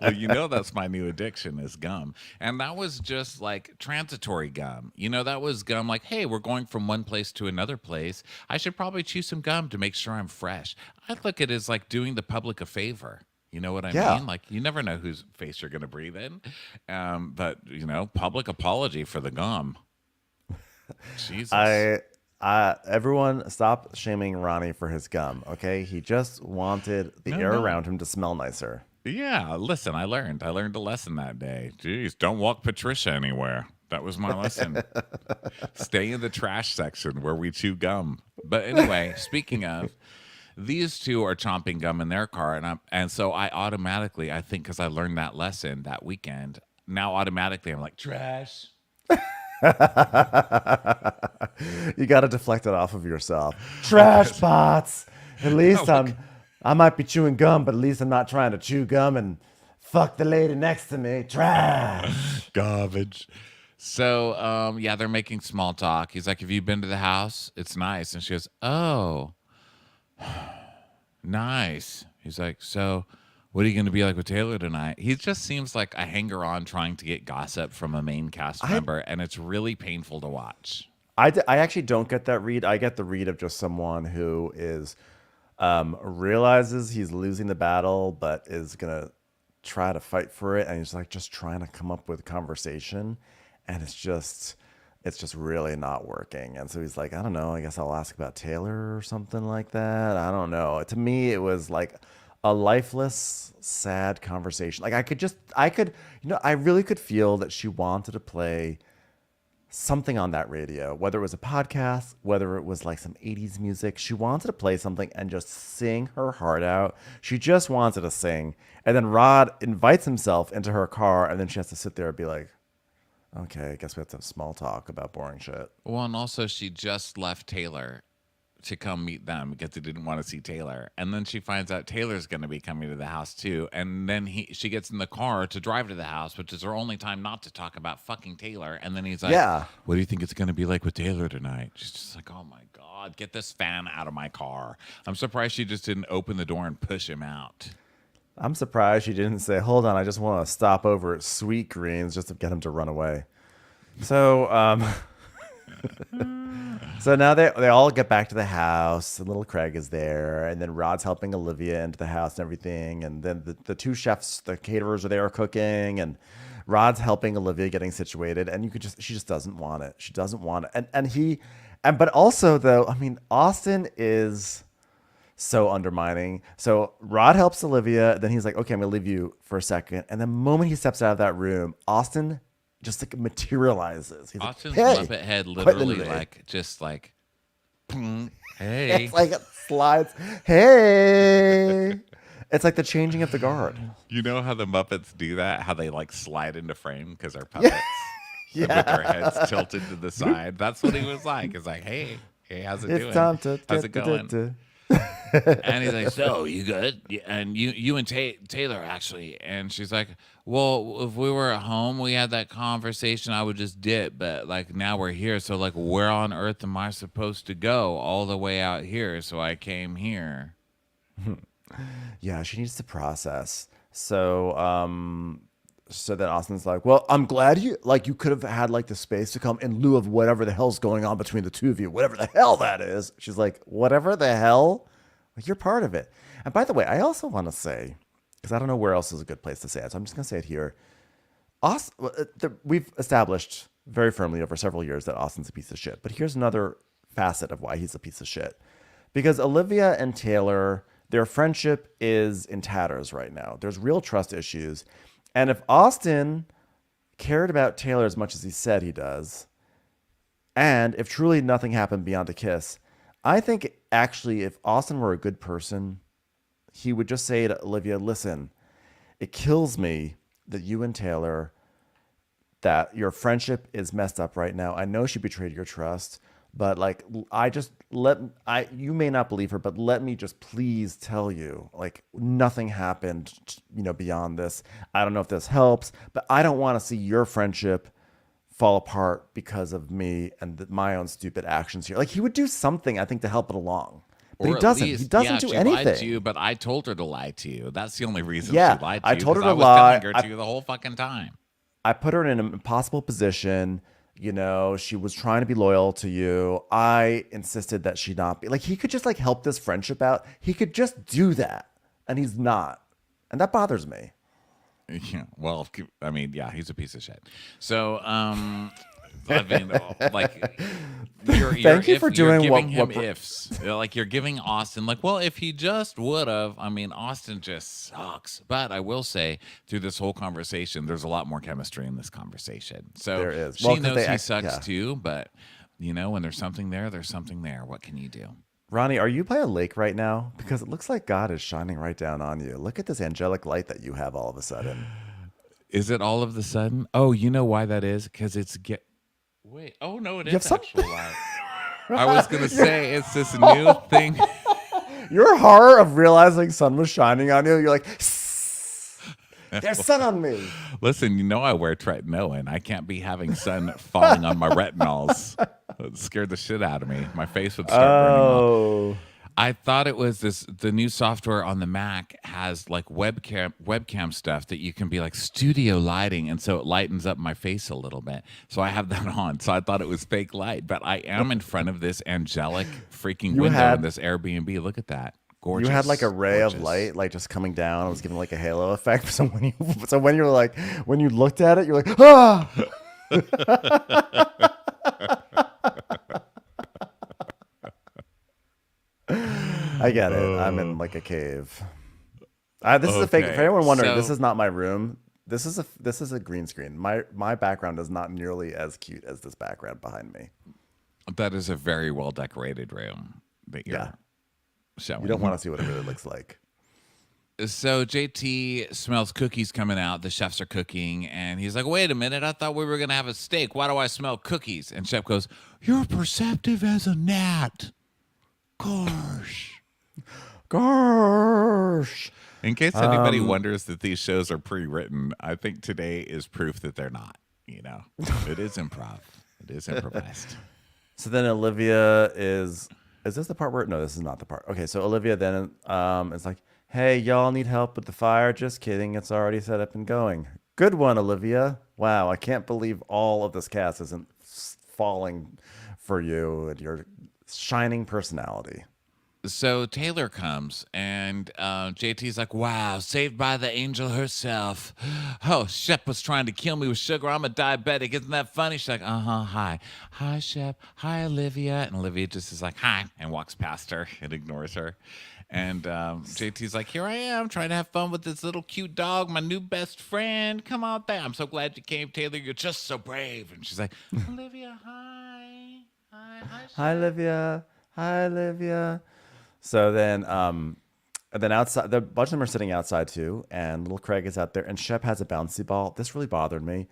Well, that's my new addiction is gum. And that was just like transitory gum. That was gum like, hey, we're going from one place to another place. I should probably chew some gum to make sure I'm fresh. I look at it as like doing the public a favor. You know what I Yeah. mean? Like, you never know whose face you're going to breathe in. But, public apology for the gum. Jesus. Everyone stop shaming Ronnie for his gum. Okay, he just wanted the No, air no. around him to smell nicer. Yeah, listen, I learned a lesson that day. Jeez, don't walk Patricia anywhere. That was my lesson. Stay in the trash section where we chew gum. But anyway, speaking of, these two are chomping gum in their car, and so I think because I learned that lesson that weekend, now automatically I'm like trash. You got to deflect it off of yourself. Trash bots. At least I might be chewing gum, but at least I'm not trying to chew gum and fuck the lady next to me. Trash. Garbage. So, yeah, they're making small talk. He's like, have you been to the house? It's nice. And she goes, oh, nice. He's like, so what are you going to be like with Taylor tonight? He just seems like a hanger-on trying to get gossip from a main cast member, and it's really painful to watch. I actually don't get that read. I get the read of just someone who is realizes he's losing the battle, but is gonna try to fight for it, and he's like just trying to come up with conversation, and it's just really not working. And so he's like, I don't know, I guess I'll ask about Taylor or something like that. I don't know. To me, it was like a lifeless, sad conversation. Like I really could feel that she wanted to play something on that radio, whether it was a podcast, whether it was like some 80s music. She wanted to play something and just sing her heart out. She just wanted to sing. And then Rod invites himself into her car, and then she has to sit there and be like, okay, I guess we have to have small talk about boring shit. Well, and also she just left Taylor to come meet them because they didn't want to see Taylor. And then she finds out Taylor's going to be coming to the house too. And then she gets in the car to drive to the house, which is her only time not to talk about fucking Taylor. And then he's like, Yeah. what do you think it's going to be like with Taylor tonight? She's just like, oh my God, get this fan out of my car. I'm surprised she just didn't open the door and push him out. I'm surprised she didn't say, hold on, I just want to stop over at Sweet Greens just to get him to run away. So, so now they all get back to the house, and little Craig is there, and then Rod's helping Olivia into the house and everything, and then the two chefs, the caterers are there cooking, and Rod's helping Olivia getting situated, and she just doesn't want it. She doesn't want it. But also though, I mean, Austin is so undermining. So Rod helps Olivia, then he's like, okay, I'm gonna leave you for a second. And the moment he steps out of that room, Austin just like materializes. He's Austin's like, hey, Muppet head quite literally literally. like, hey. It's like it slides. Hey. It's like the changing of the guard. You know how the Muppets do that? How they like slide into frame because they're puppets? Yeah. With their heads tilted to the side. That's what he was like. It's like, hey, how's it doing? It's time to how's it going? And he's like, so you good? Yeah, and you and Taylor actually. And she's like, well, if we were at home, we had that conversation, I would just dip. But like now we're here, so like where on earth am I supposed to go all the way out here? So I came here. Yeah, she needs to process. So so then Austin's like, well, I'm glad you could have had like the space to come in lieu of whatever the hell's going on between the two of you, whatever the hell that is. She's like, whatever the hell, like you're part of it. And by the way, I also want to say, because I don't know where else is a good place to say it, so I'm just gonna say it here. We've established very firmly over several years that Austin's a piece of shit. But here's another facet of why he's a piece of shit. Because Olivia and Taylor, their friendship is in tatters right now. There's real trust issues. And if Austin cared about Taylor as much as he said he does, and if truly nothing happened beyond a kiss, I think actually if Austin were a good person, he would just say to Olivia, listen, it kills me that you and Taylor, that your friendship is messed up right now. I know she betrayed your trust, but like I just you may not believe her, but let me just please tell you, like nothing happened, beyond this. I don't know if this helps, but I don't want to see your friendship fall apart because of me and my own stupid actions here. Like he would do something, I think, to help it along. But he Or at doesn't. He least, doesn't yeah, do she lied to anything. you, but I told her to lie to you. That's the only reason she Yeah, lied to I you, told because her to I was telling lie. her to the whole fucking time. I put her in an impossible position. She was trying to be loyal to you. I insisted that she not be. Like, he could just like help this friendship out. He could just do that, and he's not, and that bothers me. Yeah, well, I mean, yeah, he's a piece of shit. So, I mean, like, Thank you for you're doing giving him what ifs. Like, you're giving Austin, like, well, if he just would have. I mean, Austin just sucks. But I will say, through this whole conversation, there's a lot more chemistry in this conversation. So there is. she 'Cause knows he yeah. sucks too. But when there's something there, there's something there. What can you do? Ronnie, are you by a lake right now? Because it looks like God is shining right down on you. Look at this angelic light that you have all of a sudden. Is it all of the sudden? Oh, you know why that is? Because it's Wait. Oh no, it You have is some. actually live. I was gonna say it's this new thing. Your horror of realizing sun was shining on you. You're like, there's sun on me. Listen, I wear tretinoin. I can't be having sun falling on my retinols. It scared the shit out of me. My face would start burning off. Oh. I thought it was the new software on the Mac has like webcam stuff that you can be like studio lighting, and so it lightens up my face a little bit. So I have that on. So I thought it was fake light, but I am in front of this angelic freaking window in this Airbnb. Look at that. Gorgeous. You had like a ray of light, like just coming down. It was giving like a halo effect. So when you looked at it, you're like, ah. I get it. I'm in like a cave. This is a fake. For anyone wondering, this is not my room. This is a green screen. My background is not nearly as cute as this background behind me. That is a very well decorated room that you're showing. You don't want to see what it really looks like. So JT smells cookies coming out. The chefs are cooking, and he's like, "Wait a minute! I thought we were gonna have a steak. Why do I smell cookies?" And Shep goes, "You're perceptive as a gnat." Gosh. Gosh. In case anybody wonders that these shows are pre-written, I think today is proof that they're not. It is improv. It is improvised. So then Olivia is this the part where, no, this is not the part. Okay, so Olivia then is like, hey, y'all need help with the fire? Just kidding. It's already set up and going. Good one, Olivia. Wow, I can't believe all of this cast isn't falling for you and your shining personality. So Taylor comes, and JT's like, wow, saved by the angel herself. Oh, Shep was trying to kill me with sugar. I'm a diabetic. Isn't that funny? She's like, uh-huh, hi. Hi, Shep. Hi, Olivia. And Olivia just is like, hi, and walks past her and ignores her. And JT's like, here I am, trying to have fun with this little cute dog, my new best friend. Come on there. I'm so glad you came, Taylor. You're just so brave. And she's like, Olivia, hi. Hi, Shep. Hi, Olivia. Hi, Olivia. So then, and then outside, the bunch of them are sitting outside too, and little Craig is out there, and Shep has a bouncy ball. This really bothered me.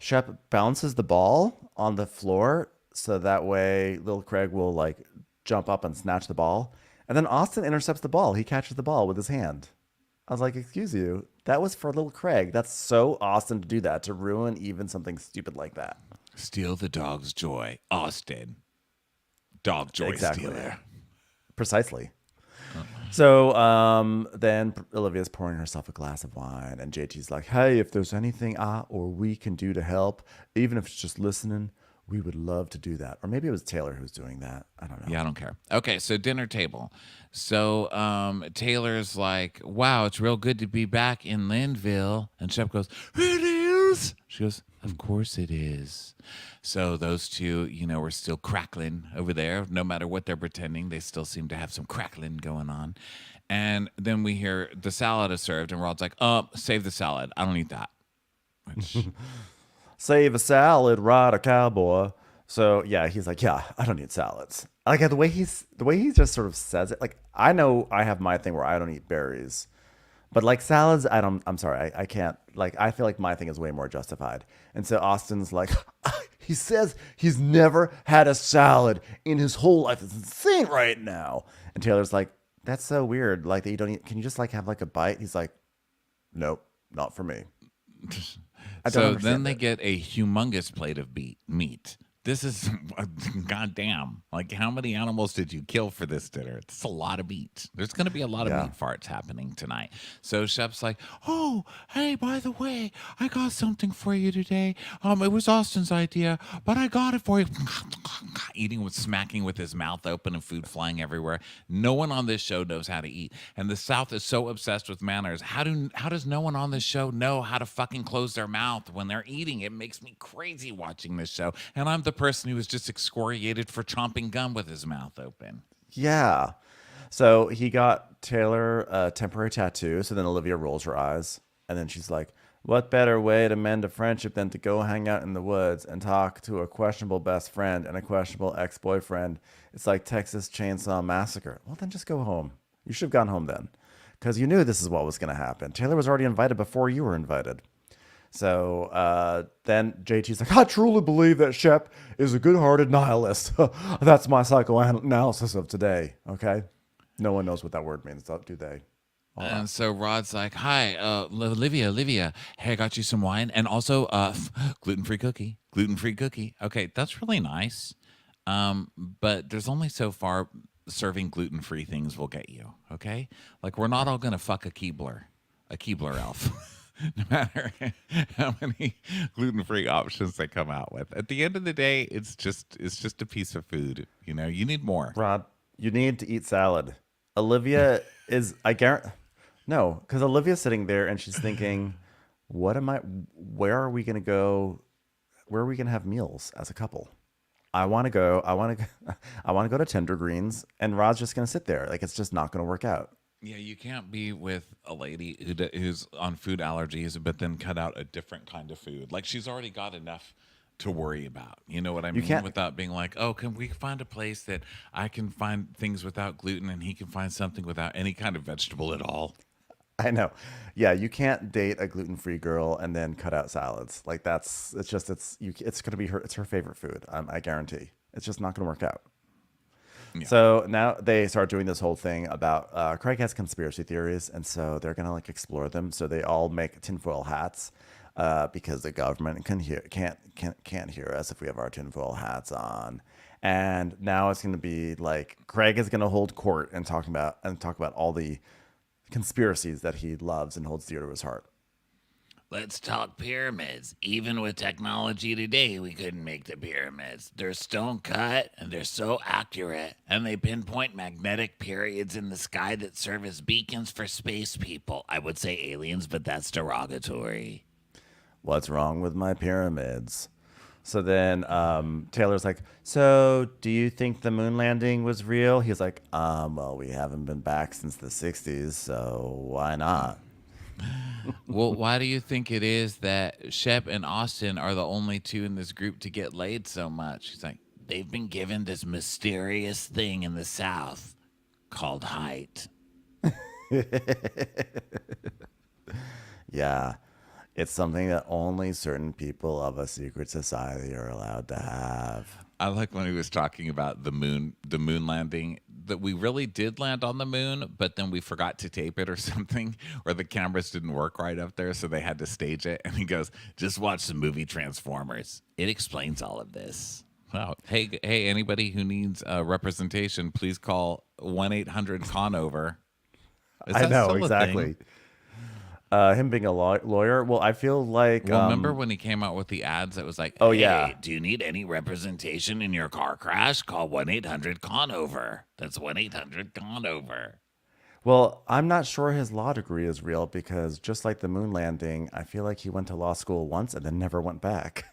Shep bounces the ball on the floor, so that way little Craig will like jump up and snatch the ball, and then Austin intercepts the ball. He catches the ball with his hand. I was like, excuse you, that was for little Craig. That's so Austin to do that, to ruin even something stupid like that. Steal the dog's joy, Austin. Dog joy stealer. Precisely. So then Olivia's pouring herself a glass of wine, and JT's like, hey, if there's anything I or we can do to help, even if it's just listening, we would love to do that. Or maybe it was Taylor who's doing that. I don't know. Yeah, I don't care. Okay, so dinner table. So Taylor's like, wow, it's real good to be back in Linville. And Shep goes, it is. She goes, of course it is. So those two, are still crackling over there. No matter what they're pretending, they still seem to have some crackling going on. And then we hear the salad is served, and Rod's like, save the salad. I don't eat that. Which... Save a salad, ride a cowboy. So yeah, he's like, yeah, I don't eat salads. Like the way he just sort of says it. Like, I know I have my thing where I don't eat berries, But like salads, I'm sorry, I can't. Like, I feel like my thing is way more justified. And so Austin's like, he says he's never had a salad in his whole life. It's insane right now. And Taylor's like, that's so weird. Like that you don't. Can you just like have like a bite? He's like, nope, not for me. I don't So then understand they it. get a humongous plate of meat. This is goddamn. Like, how many animals did you kill for this dinner? It's a lot of meat. There's going to be a lot of Yeah. meat farts happening tonight. So Shep's like, "Oh, hey, by the way, I got something for you today. It was Austin's idea, but I got it for you." Eating with smacking with his mouth open and food flying everywhere. No one on this show knows how to eat, and the South is so obsessed with manners. How does no one on this show know how to fucking close their mouth when they're eating? It makes me crazy watching this show, and I'm the person who was just excoriated for chomping gum with his mouth open. Yeah. So he got Taylor a temporary tattoo. So then Olivia rolls her eyes. And then she's like, what better way to mend a friendship than to go hang out in the woods and talk to a questionable best friend and a questionable ex boyfriend? It's like Texas Chainsaw Massacre. Well, then just go home. You should have gone home then. Because you knew this is what was going to happen. Taylor was already invited before you were invited. So then JT's like, I truly believe that Shep is a good-hearted nihilist. That's my psychoanalysis of today. Okay, no one knows what that word means, do they? All right. And so Rod's like, "Hi, Olivia. Hey, I got you some wine and also gluten-free cookie. Gluten-free cookie. Okay, that's really nice. But there's only so far serving gluten-free things will get you. Okay, like we're not all gonna fuck a Keebler elf." No matter how many gluten-free options they come out with, at the end of the day, it's just a piece of food. You know, you need more. Rod, you need to eat salad. Olivia is, I guarantee, no, because Olivia's sitting there and she's thinking, what am I? Where are we gonna go? Where are we gonna have meals as a couple? I want to go. I want to. I want to go to Tender Greens, and Rod's just gonna sit there. Like it's just not gonna work out. Yeah, you can't be with a lady who's on food allergies, but then cut out a different kind of food. Like she's already got enough to worry about. You know what I You mean? can't. Without being like, oh, can we find a place that I can find things without gluten and he can find something without any kind of vegetable at all? I know. Yeah, you can't date a gluten-free girl and then cut out salads. Like that's it's just it's you it's going to be her it's her favorite food. I guarantee. It's just not going to work out. Yeah. So now they start doing this whole thing about Craig has conspiracy theories, and so they're gonna like explore them. So they all make tinfoil hats because the government can't hear us if we have our tinfoil hats on. And now it's gonna be like Craig is gonna hold court and talk about all the conspiracies that he loves and holds dear to his heart. Let's talk pyramids. Even with technology today, we couldn't make the pyramids. They're stone cut and they're so accurate, and they pinpoint magnetic periods in the sky that serve as beacons for space people. I would say aliens, but that's derogatory. What's wrong with my pyramids? So then Taylor's like, so do you think the moon landing was real? He's like, well, we haven't been back since the 60s, so why not? Well, why do you think it is that Shep and Austin are the only two in this group to get laid so much? He's like, they've been given this mysterious thing in the South called height. Yeah, it's something that only certain people of a secret society are allowed to have. I like when he was talking about the moon landing, that we really did land on the moon, but then we forgot to tape it or something, or the cameras didn't work right up there, so they had to stage it. And he goes, just watch the movie Transformers. It explains all of this. Wow. Hey, anybody who needs representation, please call 1-800-CONOVER. Is I that know, still a thing? exactly. Him being a lawyer, well, I feel like, Well, remember when he came out with the ads that was like, oh, "Hey, yeah. do you need any representation in your car crash? Call 1-800-CONOVER." That's 1-800-CONOVER. Well, I'm not sure his law degree is real because just like the moon landing, I feel like he went to law school once and then never went back.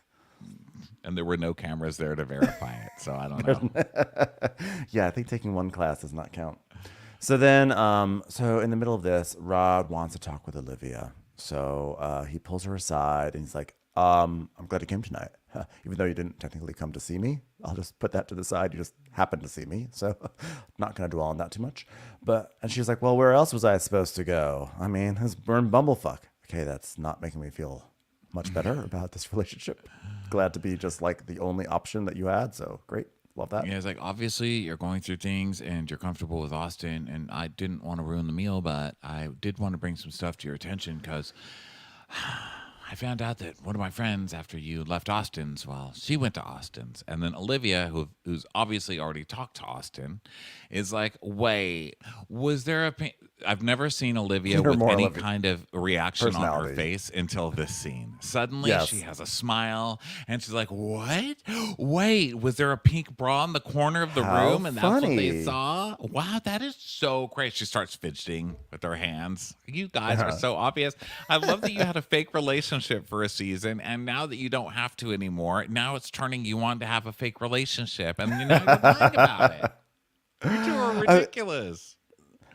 And there were no cameras there to verify it, so I don't know. Yeah, I think taking one class does not count. So then, so in the middle of this, Rod wants to talk with Olivia. So he pulls her aside and he's like, I'm glad you came tonight. Even though you didn't technically come to see me, I'll just put that to the side. You just happened to see me. So not going to dwell on that too much. And she's like, well, where else was I supposed to go? I mean, we're in Bumblefuck. Okay, that's not making me feel much better about this relationship. Glad to be just like the only option that you had. So great. Love that. Yeah, it's like obviously you're going through things and you're comfortable with Austin, and I didn't want to ruin the meal, but I did want to bring some stuff to your attention because I found out that one of my friends, after you left Austin's, well, she went to Austin's. And then Olivia, who's obviously already talked to Austin, is like, wait, was there I've never seen Olivia Or with more any Olivia. kind of reaction on her Personality. face until this scene. Suddenly, Yes. she has a smile, and she's like, what? Wait, was there a pink bra in the corner of the How room, and that's what they funny. saw? Wow, that is so great. She starts fidgeting with her hands. You guys are so obvious. I love that you had a fake relationship for a season, and now that you don't have to anymore, now it's turning you on to have a fake relationship, and you're not lying about it. You two are ridiculous.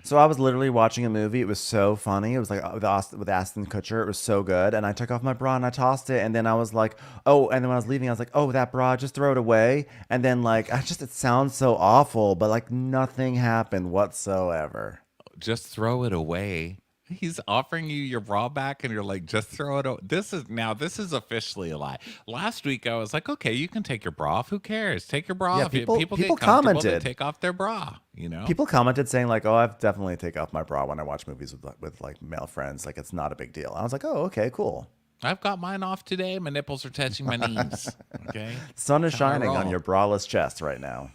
So I was literally watching a movie. It was so funny. It was like with Aston Kutcher. It was so good. And I took off my bra and I tossed it. And then I was like, oh. And then when I was leaving, I was like, oh, that bra, just throw it away. And then like, it sounds so awful, but like nothing happened whatsoever. Just throw it away. He's offering you your bra back, and you're like, just throw it away. This is officially a lie. Last week, I was like, okay, you can take your bra off. Who cares? Take your bra Yeah, off. people get comfortable, commented. they take off their bra. You know, People commented saying like, oh, I've definitely take off my bra when I watch movies with like male friends. Like it's not a big deal. I was like, oh, okay, cool. I've got mine off today. My nipples are touching my knees. Okay, Sun is That's how I shining on roll. your braless chest right now.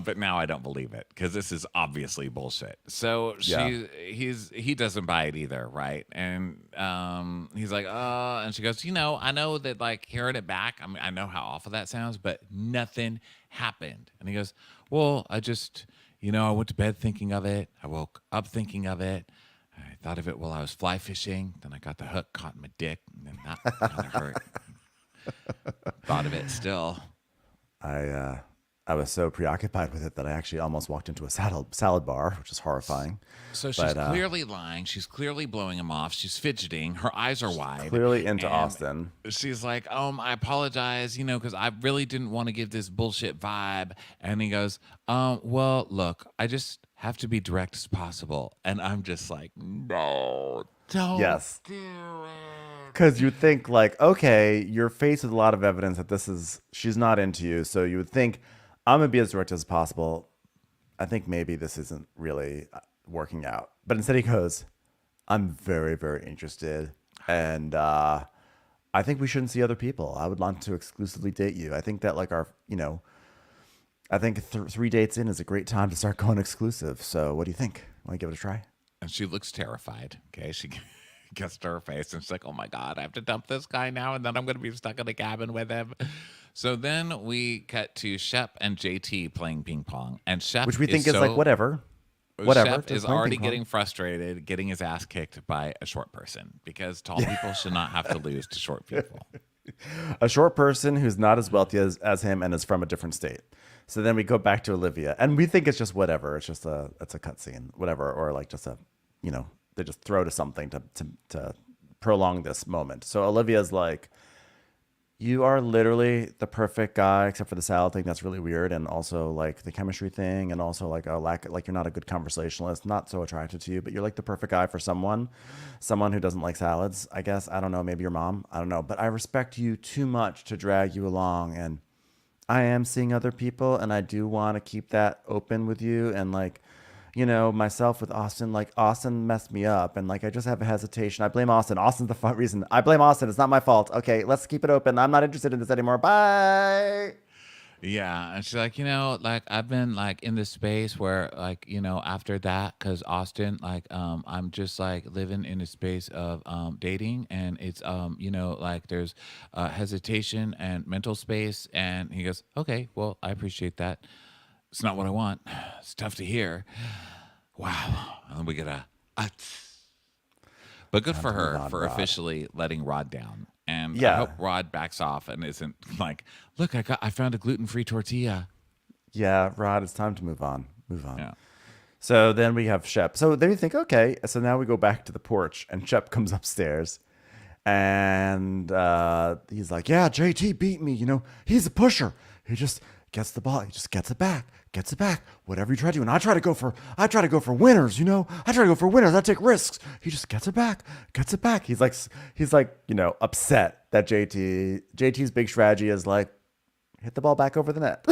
But now I don't believe it because this is obviously bullshit. So Yeah. he doesn't buy it either, right? And he's like, and she goes, I know that like hearing it back, I mean, I know how awful that sounds, but nothing happened. And he goes, well, I just, I went to bed thinking of it. I woke up thinking of it. I thought of it while I was fly fishing. Then I got the hook caught in my dick, and then that kind of hurt. Thought of it still. I was so preoccupied with it that I actually almost walked into a salad bar, which is horrifying. So she's clearly lying. She's clearly blowing him off. She's fidgeting. Her eyes are wide. Clearly into And Austin. She's like, I apologize, because I really didn't want to give this bullshit vibe. And he goes, well, look, I just have to be direct as possible. And I'm just like, no, don't Yes. do it. Because you think like, okay, you're faced with a lot of evidence that she's not into you. So you would think, I'm going to be as direct as possible. I think maybe this isn't really working out. But instead he goes, I'm very, very interested. And I think we shouldn't see other people. I would want to exclusively date you. I think that like I think 3 dates in is a great time to start going exclusive. So what do you think? Want to give it a try? And she looks terrified. Okay. She gets to her face and she's like, oh my God, I have to dump this guy now. And then I'm going to be stuck in a cabin with him. So then we cut to Shep and JT playing ping pong. And Shep, Which we think is like whatever. Shep just is playing already ping pong. getting frustrated, getting his ass kicked by a short person because tall people should not have to lose to short people. A short person who's not as wealthy as him and is from a different state. So then we go back to Olivia, and we think it's just whatever. It's a cutscene, whatever, or like just they just throw to something to prolong this moment. So Olivia's like, you are literally the perfect guy, except for the salad thing. That's really weird, and also like the chemistry thing, and also like you're not a good conversationalist. Not so attracted to you, but you're like the perfect guy for someone who doesn't like salads. I guess I don't know. Maybe your mom. I don't know, but I respect you too much to drag you along, and I am seeing other people, and I do want to keep that open with you, and like. Myself with Austin, like Austin messed me up and like I just have a hesitation. I blame Austin. Austin's the reason. I blame Austin. It's not my fault. Okay, let's keep it open. I'm not interested in this anymore. Bye. Yeah, and she's like, like I've been like in this space where like, after that, cause Austin, like, I'm just like living in a space of dating, and it's like there's hesitation and mental space, and he goes, okay, well, I appreciate that. It's not what I want. It's tough to hear. Wow, and then we get but good for her for Rod. officially letting Rod down. And I Yeah. hope Rod backs off and isn't like, look, I found a gluten-free tortilla. Yeah, Rod, it's time to move on. Move on. Yeah. So then we have Shep. So then you think, okay. So now we go back to the porch, and Shep comes upstairs, And he's like, yeah, JT beat me. He's a pusher. He just gets the ball. He just gets it back. Gets it back. Whatever you try to do. And I try to go for winners, I try to go for winners. I take risks. He just gets it back. Gets it back. He's like, upset that JT's big strategy is like, hit the ball back over the net.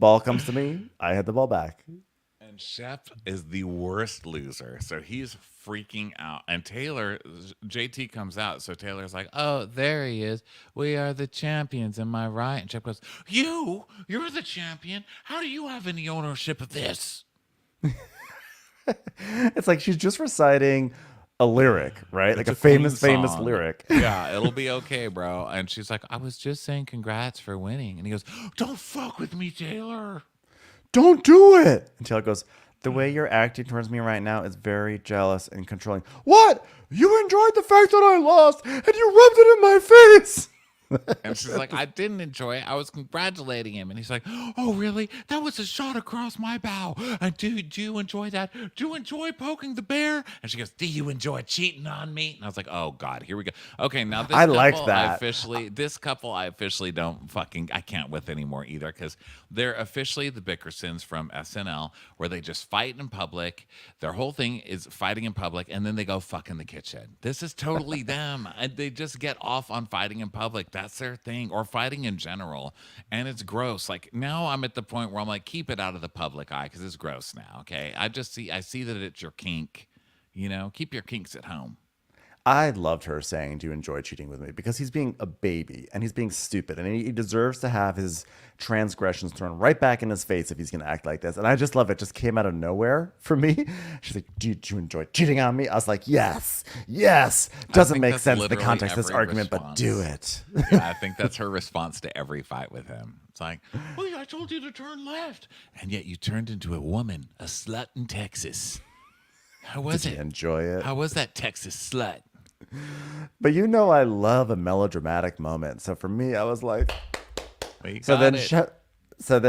Ball comes to me. I hit the ball back. And Shep is the worst loser. So he's freaking out. And JT comes out. So Taylor's like, oh, there he is. We are the champions. Am I right? And Shep goes, you're the champion. How do you have any ownership of this? It's like she's just reciting a lyric, right? Like a Queen famous song. lyric. Yeah, it'll be okay, bro. And she's like, I was just saying congrats for winning. And he goes, don't fuck with me, Taylor. Don't do it. And Taylor goes, the way you're acting towards me right now is very jealous and controlling. What? You enjoyed the fact that I lost and you rubbed it in my face. And she's like, I didn't enjoy it. I was congratulating him. And he's like, oh, really? That was a shot across my bow. And do you enjoy that? Do you enjoy poking the bear? And she goes, do you enjoy cheating on me? And I was like, oh, God, here we go. Okay, now this I couple, liked that. I officially don't I can't with anymore either, because they're officially the Bickersons from SNL, where they just fight in public. Their whole thing is fighting in public, and then they go fuck in the kitchen. This is totally them. And they just get off on fighting in public. That's their thing, or fighting in general. And it's gross. Like, now I'm at the point where I'm like, keep it out of the public eye, because it's gross now, okay? I see that it's your kink. Keep your kinks at home. I loved her saying, do you enjoy cheating with me? Because he's being a baby and he's being stupid. And he deserves to have his transgressions thrown right back in his face if he's going to act like this. And I just love it. Just came out of nowhere for me. She's like, do you enjoy cheating on me? I was like, yes. Doesn't make sense in the context of this argument, but do it. Yeah, I think that's her response to every fight with him. It's like, well, I told you to turn left. And yet you turned into a woman, a slut in Texas. How was Did you enjoy it? How was that Texas slut? But I love a melodramatic moment. So for me, I was like, so then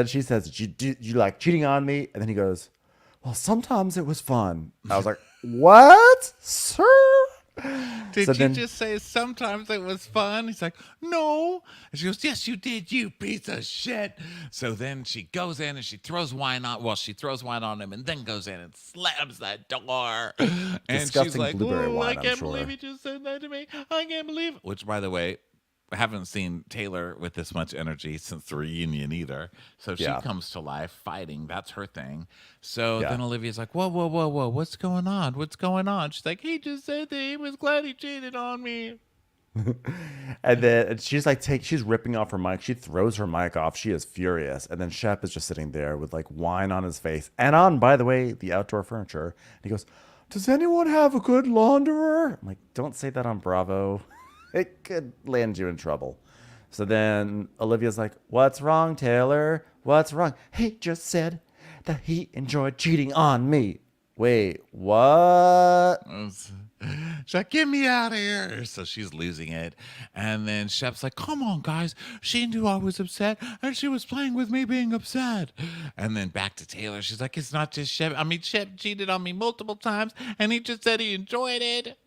she says, you like cheating on me? And then he goes, well, sometimes it was fun. I was like, what, sir? Did you just say sometimes it was fun? He's like, no. And she goes, yes, you did, you piece of shit. So then she goes in and she throws wine on. Well, she throws wine on him and then goes in and slams that door. And Disgusting she's like, blueberry wine, I can't I'm sure. believe he just said that to me. I can't believe it. Which, by the way, I haven't seen Taylor with this much energy since the reunion either. So she comes to life fighting. That's her thing. So then Olivia's like, whoa. What's going on? What's going on? She's like, he just said that he was glad he cheated on me. And then she's like, she's ripping off her mic. She throws her mic off. She is furious. And then Shep is just sitting there with like wine on his face and on, by the way, the outdoor furniture. And he goes, does anyone have a good launderer? I'm like, don't say that on Bravo. It could land you in trouble. So then Olivia's like, what's wrong, Taylor? What's wrong? He just said that he enjoyed cheating on me. Wait, what? She's like, get me out of here. So she's losing it. And then Shep's like, come on, guys. She knew I was upset, and she was playing with me being upset. And then back to Taylor. She's like, it's not just Shep. I mean, Shep cheated on me multiple times, and he just said he enjoyed it.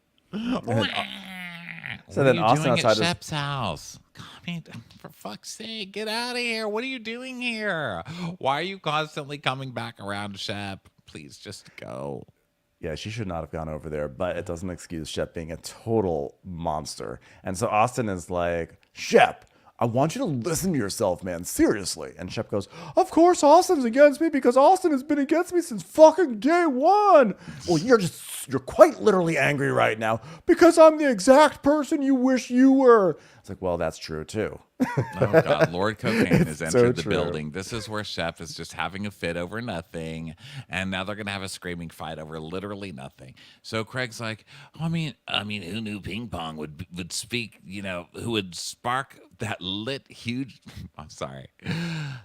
So then Austin doing at outside Shep's house. I mean, for fuck's sake, get out of here. What are you doing here? Why are you constantly coming back around Shep? Please just go. Yeah, she should not have gone over there, but it doesn't excuse Shep being a total monster. And so Austin is like, Shep, I want you to listen to yourself, man. Seriously. And Shep goes, of course Austin's against me because Austin has been against me since fucking day one. Well, you're quite literally angry right now because I'm the exact person you wish you were. It's like, well, that's true too. Oh, God. Lord Cocaine has entered the true. building. This is where Shep is just having a fit over nothing. And now they're going to have a screaming fight over literally nothing. So Craig's like, I mean, who knew ping pong would speak, who would spark that lit huge, I'm sorry.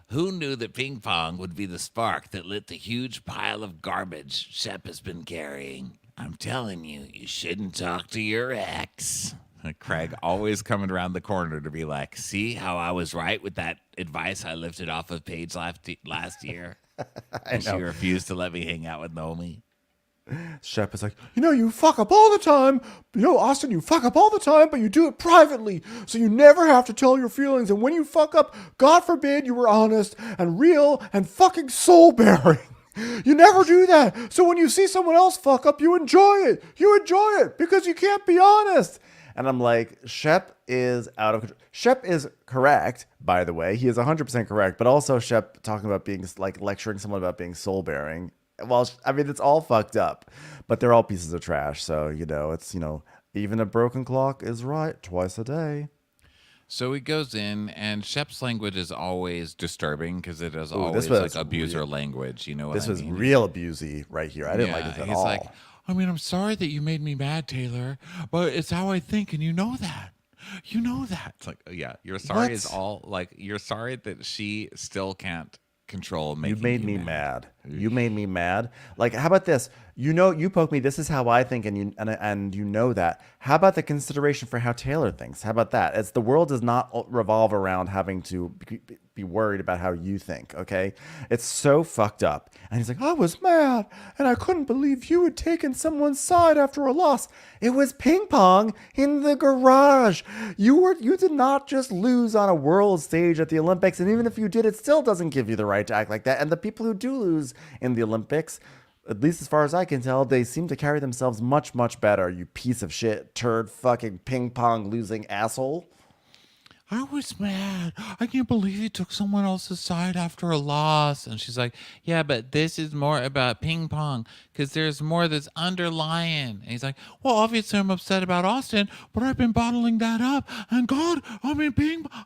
Who knew that ping pong would be the spark that lit the huge pile of garbage Shep has been carrying? I'm telling you, you shouldn't talk to your ex. Craig always coming around the corner to be like, see how I was right with that advice I lifted off of Paige last year? And she refused to let me hang out with Naomi. Shep is like, you fuck up all the time. Austin, you fuck up all the time, but you do it privately. So you never have to tell your feelings. And when you fuck up, God forbid you were honest and real and fucking soul bearing. You never do that. So when you see someone else fuck up, you enjoy it. You enjoy it because you can't be honest. And I'm like, Shep is out of control. Shep is correct, by the way. He is 100% correct. But also Shep talking about being like lecturing someone about being soul bearing. Well, I mean, it's all fucked up, but they're all pieces of trash. So, it's, even a broken clock is right twice a day. So he goes in, and Shep's language is always disturbing because it is Ooh, always like abuser language. You know what this I was mean? real abusey right here. I didn't like this at he's all. like, I mean, I'm sorry that you made me mad, Taylor, but it's how I think, and you know that. You know that. It's like, yeah, you're sorry is What? all like you're sorry that she still can't control You making made you me mad. mad. You made me mad. Like, how about this? You poke me. This is how I think, and you know that. How about the consideration for how Taylor thinks? How about that? It's the world does not revolve around having to be worried about how you think. Okay, it's so fucked up. And he's like, I was mad, and I couldn't believe you had taken someone's side after a loss. It was ping pong in the garage. You did not just lose on a world stage at the Olympics, and even if you did, it still doesn't give you the right to act like that. And the people who do lose in the Olympics, at least as far as I can tell, they seem to carry themselves much, much better. You piece of shit, turd, fucking ping pong losing asshole. I was mad. I can't believe you took someone else's side after a loss. And she's like, yeah, but this is more about ping pong because there's more that's underlying. And he's like, well, obviously I'm upset about Austin, but I've been bottling that up. And God, I mean,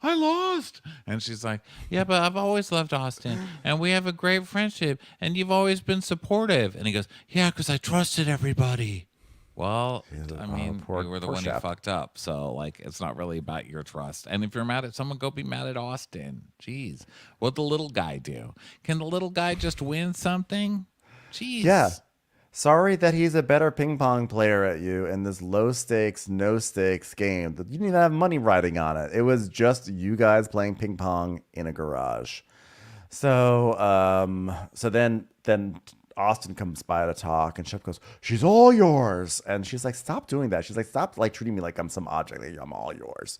I lost. And she's like, yeah, but I've always loved Austin and we have a great friendship and you've always been supportive. And he goes, yeah, because I trusted everybody. Well, I mean, you were the Poor one who Shep. fucked up. So, like, it's not really about your trust. And if you're mad at someone, go be mad at Austin. Jeez. What'd the little guy do? Can the little guy just win something? Yeah. Jeez. Sorry that he's a better ping pong player at you in this low stakes, no stakes game that you didn't even have money riding on it. It was just you guys playing ping pong in a garage. So then Austin comes by to talk, and Shep goes, "She's all yours," and she's like, "Stop doing that." She's like, "Stop like treating me like I'm some object. Like, I'm all yours."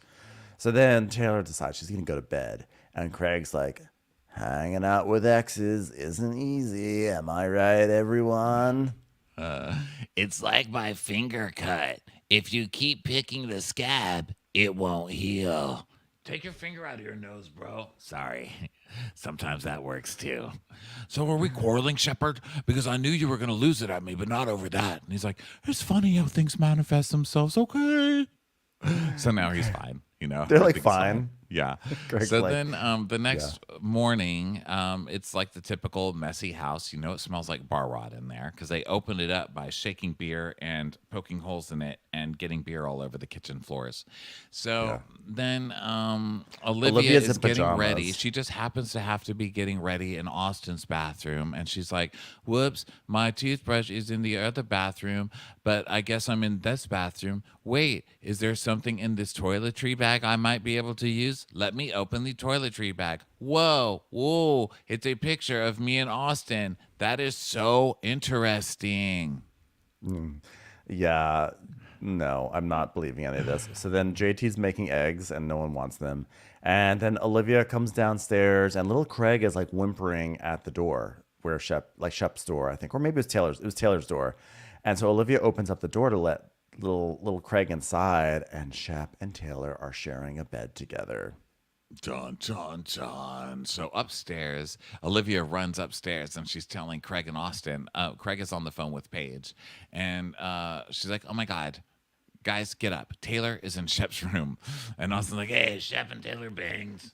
So then Taylor decides she's gonna go to bed, and Craig's like, "Hanging out with exes isn't easy. Am I right, everyone?" It's like my finger cut. If you keep picking the scab, it won't heal. Take your finger out of your nose, bro. Sorry. Sometimes that works too. So are we quarreling, Shepard? Because I knew you were going to lose it at me, but not over that. And he's like, it's funny how things manifest themselves. Okay. So now he's fine. They're like Everything's fine. Yeah. Greg's So like, then the yeah. next morning, it's like the typical messy house. It smells like bar rot in there because they opened it up by shaking beer and poking holes in it and getting beer all over the kitchen floors. So then Olivia Olivia's is in getting ready. pajamas. She just happens to have to be getting ready in Austin's bathroom. And she's like, whoops, my toothbrush is in the other bathroom, but I guess I'm in this bathroom. Wait, is there something in this toiletry bag I might be able to use? Let me open the toiletry bag. Whoa, it's a picture of me and Austin. That is so interesting. Yeah, no, I'm not believing any of this. So then JT's making eggs and no one wants them. And then Olivia comes downstairs and little Craig is like whimpering at the door where Shep's door, I think, or maybe it was Taylor's door. And so Olivia opens up the door to let little Craig inside, and Shep and Taylor are sharing a bed together. Dun, dun, dun. So upstairs, Olivia runs upstairs and she's telling Craig and Austin. Craig is on the phone with Paige. And she's like, oh my God, guys, get up. Taylor is in Shep's room. And Austin's like, hey, Shep and Taylor bangs.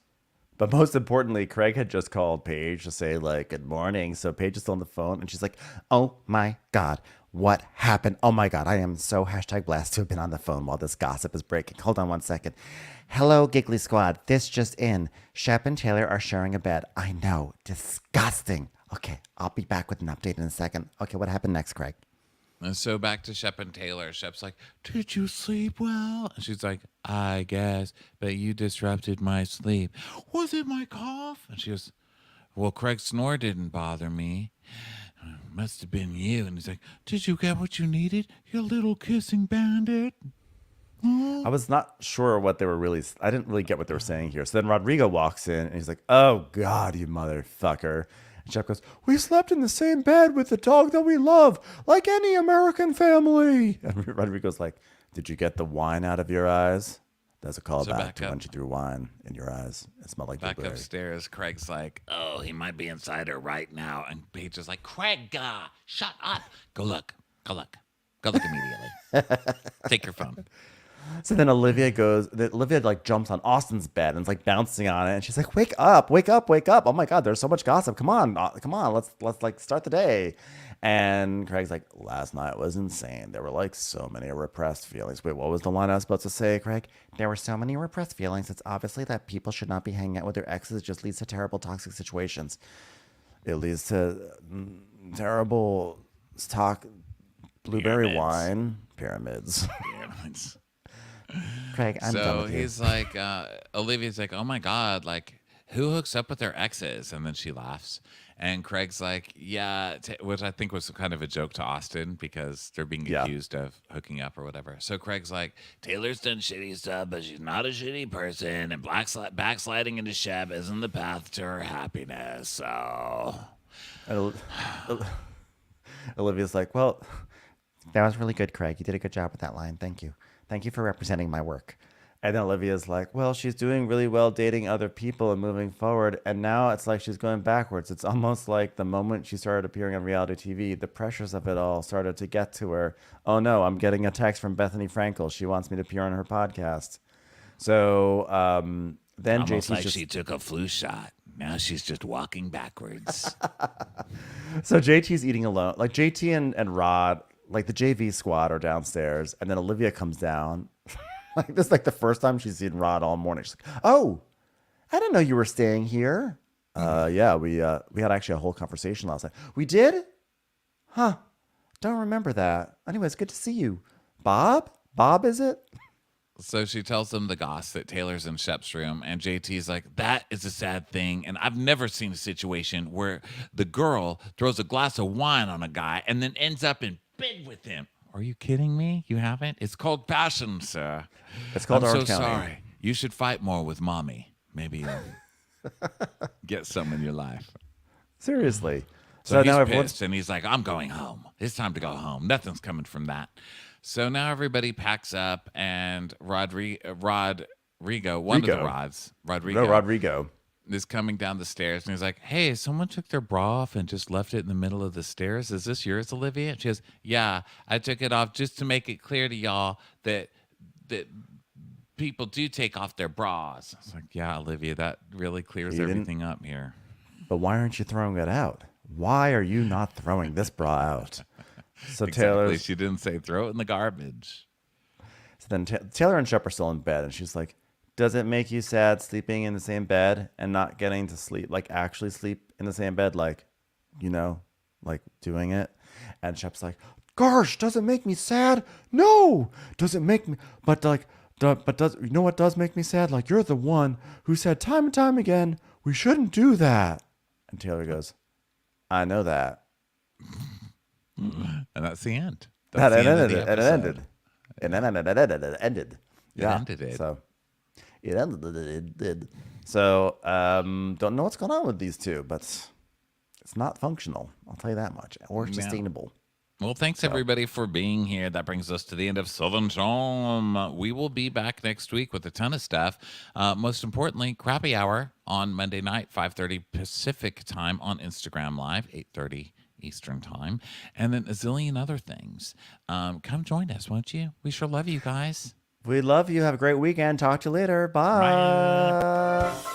But most importantly, Craig had just called Paige to say, like, good morning. So Paige is still on the phone and she's like, oh my God, what happened? Oh my God, I am so #blessed to have been on the phone while this gossip is breaking. Hold on one second. Hello, Giggly Squad. This just in. Shep and Taylor are sharing a bed. I know. Disgusting. Okay, I'll be back with an update in a second. Okay, what happened next, Craig? And so back to Shep and Taylor. Shep's like, did you sleep well? And she's like, I guess, but you disrupted my sleep. Was it my cough? And she goes, well, Craig's snore didn't bother me. must have been you. And he's like, did you get what you needed, you little kissing bandit? I was not sure what they were really. I didn't really get what they were saying here. So then Rodrigo walks in and he's like, "Oh God, you motherfucker!" And Shep goes, "We slept in the same bed with the dog that we love, like any American family." And Rodrigo's like, "Did you get the wine out of your eyes?" That's a callback back to up. when she threw wine in your eyes. It smelled like Back blueberry. upstairs, Craig's like, oh, he might be inside her right now. And Paige is like, Craig, shut up. Go look. Go look. Go look immediately. Take your phone. So then Olivia like jumps on Austin's bed and is like bouncing on it, and she's like, "Wake up, wake up, wake up! Oh my God, there's so much gossip. Come on, let's like start the day." And Craig's like, "Last night was insane. There were like so many repressed feelings." Wait, what was the line I was supposed to say, Craig? There were so many repressed feelings. It's obviously that people should not be hanging out with their exes. It just leads to terrible toxic situations. It leads to terrible stock blueberry Pyramids. wine pyramids. Pyramids. Craig, I'm done So with you. he's like, Olivia's like, oh my God, like, who hooks up with their exes? And then she laughs. And Craig's like, yeah, which I think was kind of a joke to Austin because they're being Yeah. accused of hooking up or whatever. So Craig's like, Taylor's done shitty stuff, but she's not a shitty person. And backsliding into Shep isn't the path to her happiness. So. And Olivia's like, "Well, that was really good, Craig. You did a good job with that line. Thank you. Thank you for representing my work." And then Olivia's like, "Well, she's doing really well dating other people and moving forward. And now it's like she's going backwards. It's almost like the moment she started appearing on reality TV, the pressures of it all started to get to her. Oh no, I'm getting a text from Bethany Frankel. She wants me to appear on her podcast." So then Almost JT's like just she took a flu shot. Now she's just walking backwards. So JT's eating alone. Like JT and Rod, like the JV squad are downstairs, and then Olivia comes down. Like this is like the first time she's seen Rod all morning. She's like, "Oh, I didn't know you were staying here." Yeah, we had actually a whole conversation last night. We did? Huh. Don't remember that. Anyways, good to see you. Bob? Bob, is it? So she tells them the goss that Taylor's in Shep's room, and JT's like, that is a sad thing. And I've never seen a situation where the girl throws a glass of wine on a guy and then ends up in bed with him. Are you kidding me? You haven't? It's called passion, sir. It's called I'm Orange so County. sorry. You should fight more with mommy. Maybe you'll get some in your life. Seriously. So he's now everyone's pissed, and he's like, I'm going home. It's time to go home. Nothing's coming from that. So now everybody packs up, and Rodrigo, one of the Rods, Rodrigo. is coming down the stairs, and he's like, hey, someone took their bra off and just left it in the middle of the stairs. Is this yours, Olivia? And she goes, yeah, I took it off just to make it clear to y'all that people do take off their bras. It's like, yeah, Olivia, that really clears everything up here. But why aren't you throwing it out? Why are you not throwing this bra out? So Exactly. She didn't say throw it in the garbage. So then Taylor and Shep are still in bed, and she's like, "Does it make you sad sleeping in the same bed and not getting to sleep, like actually sleep in the same bed, like, like doing it?" And Shep's like, "Gosh, does it make me sad? No. Does it make me? But like, does you know what does make me sad? Like you're the one who said time and time again we shouldn't do that." And Taylor goes, "I know that." And that's the end. That That's the end of ended the it. It episode. ended. And then it ended. Yeah. ended it. So it ended. It did. So don't know what's going on with these two, but it's not functional. I'll tell you that much, or sustainable. Well, thanks everybody for being here. That brings us to the end of Southern Charm. We will be back next week with a ton of stuff. Most importantly, Crappy Hour on Monday night, 5:30 Pacific time on Instagram Live, 8:30 Eastern time, and then a zillion other things. Come join us, won't you? We sure love you guys. We love you. Have a great weekend. Talk to you later. Bye. Bye.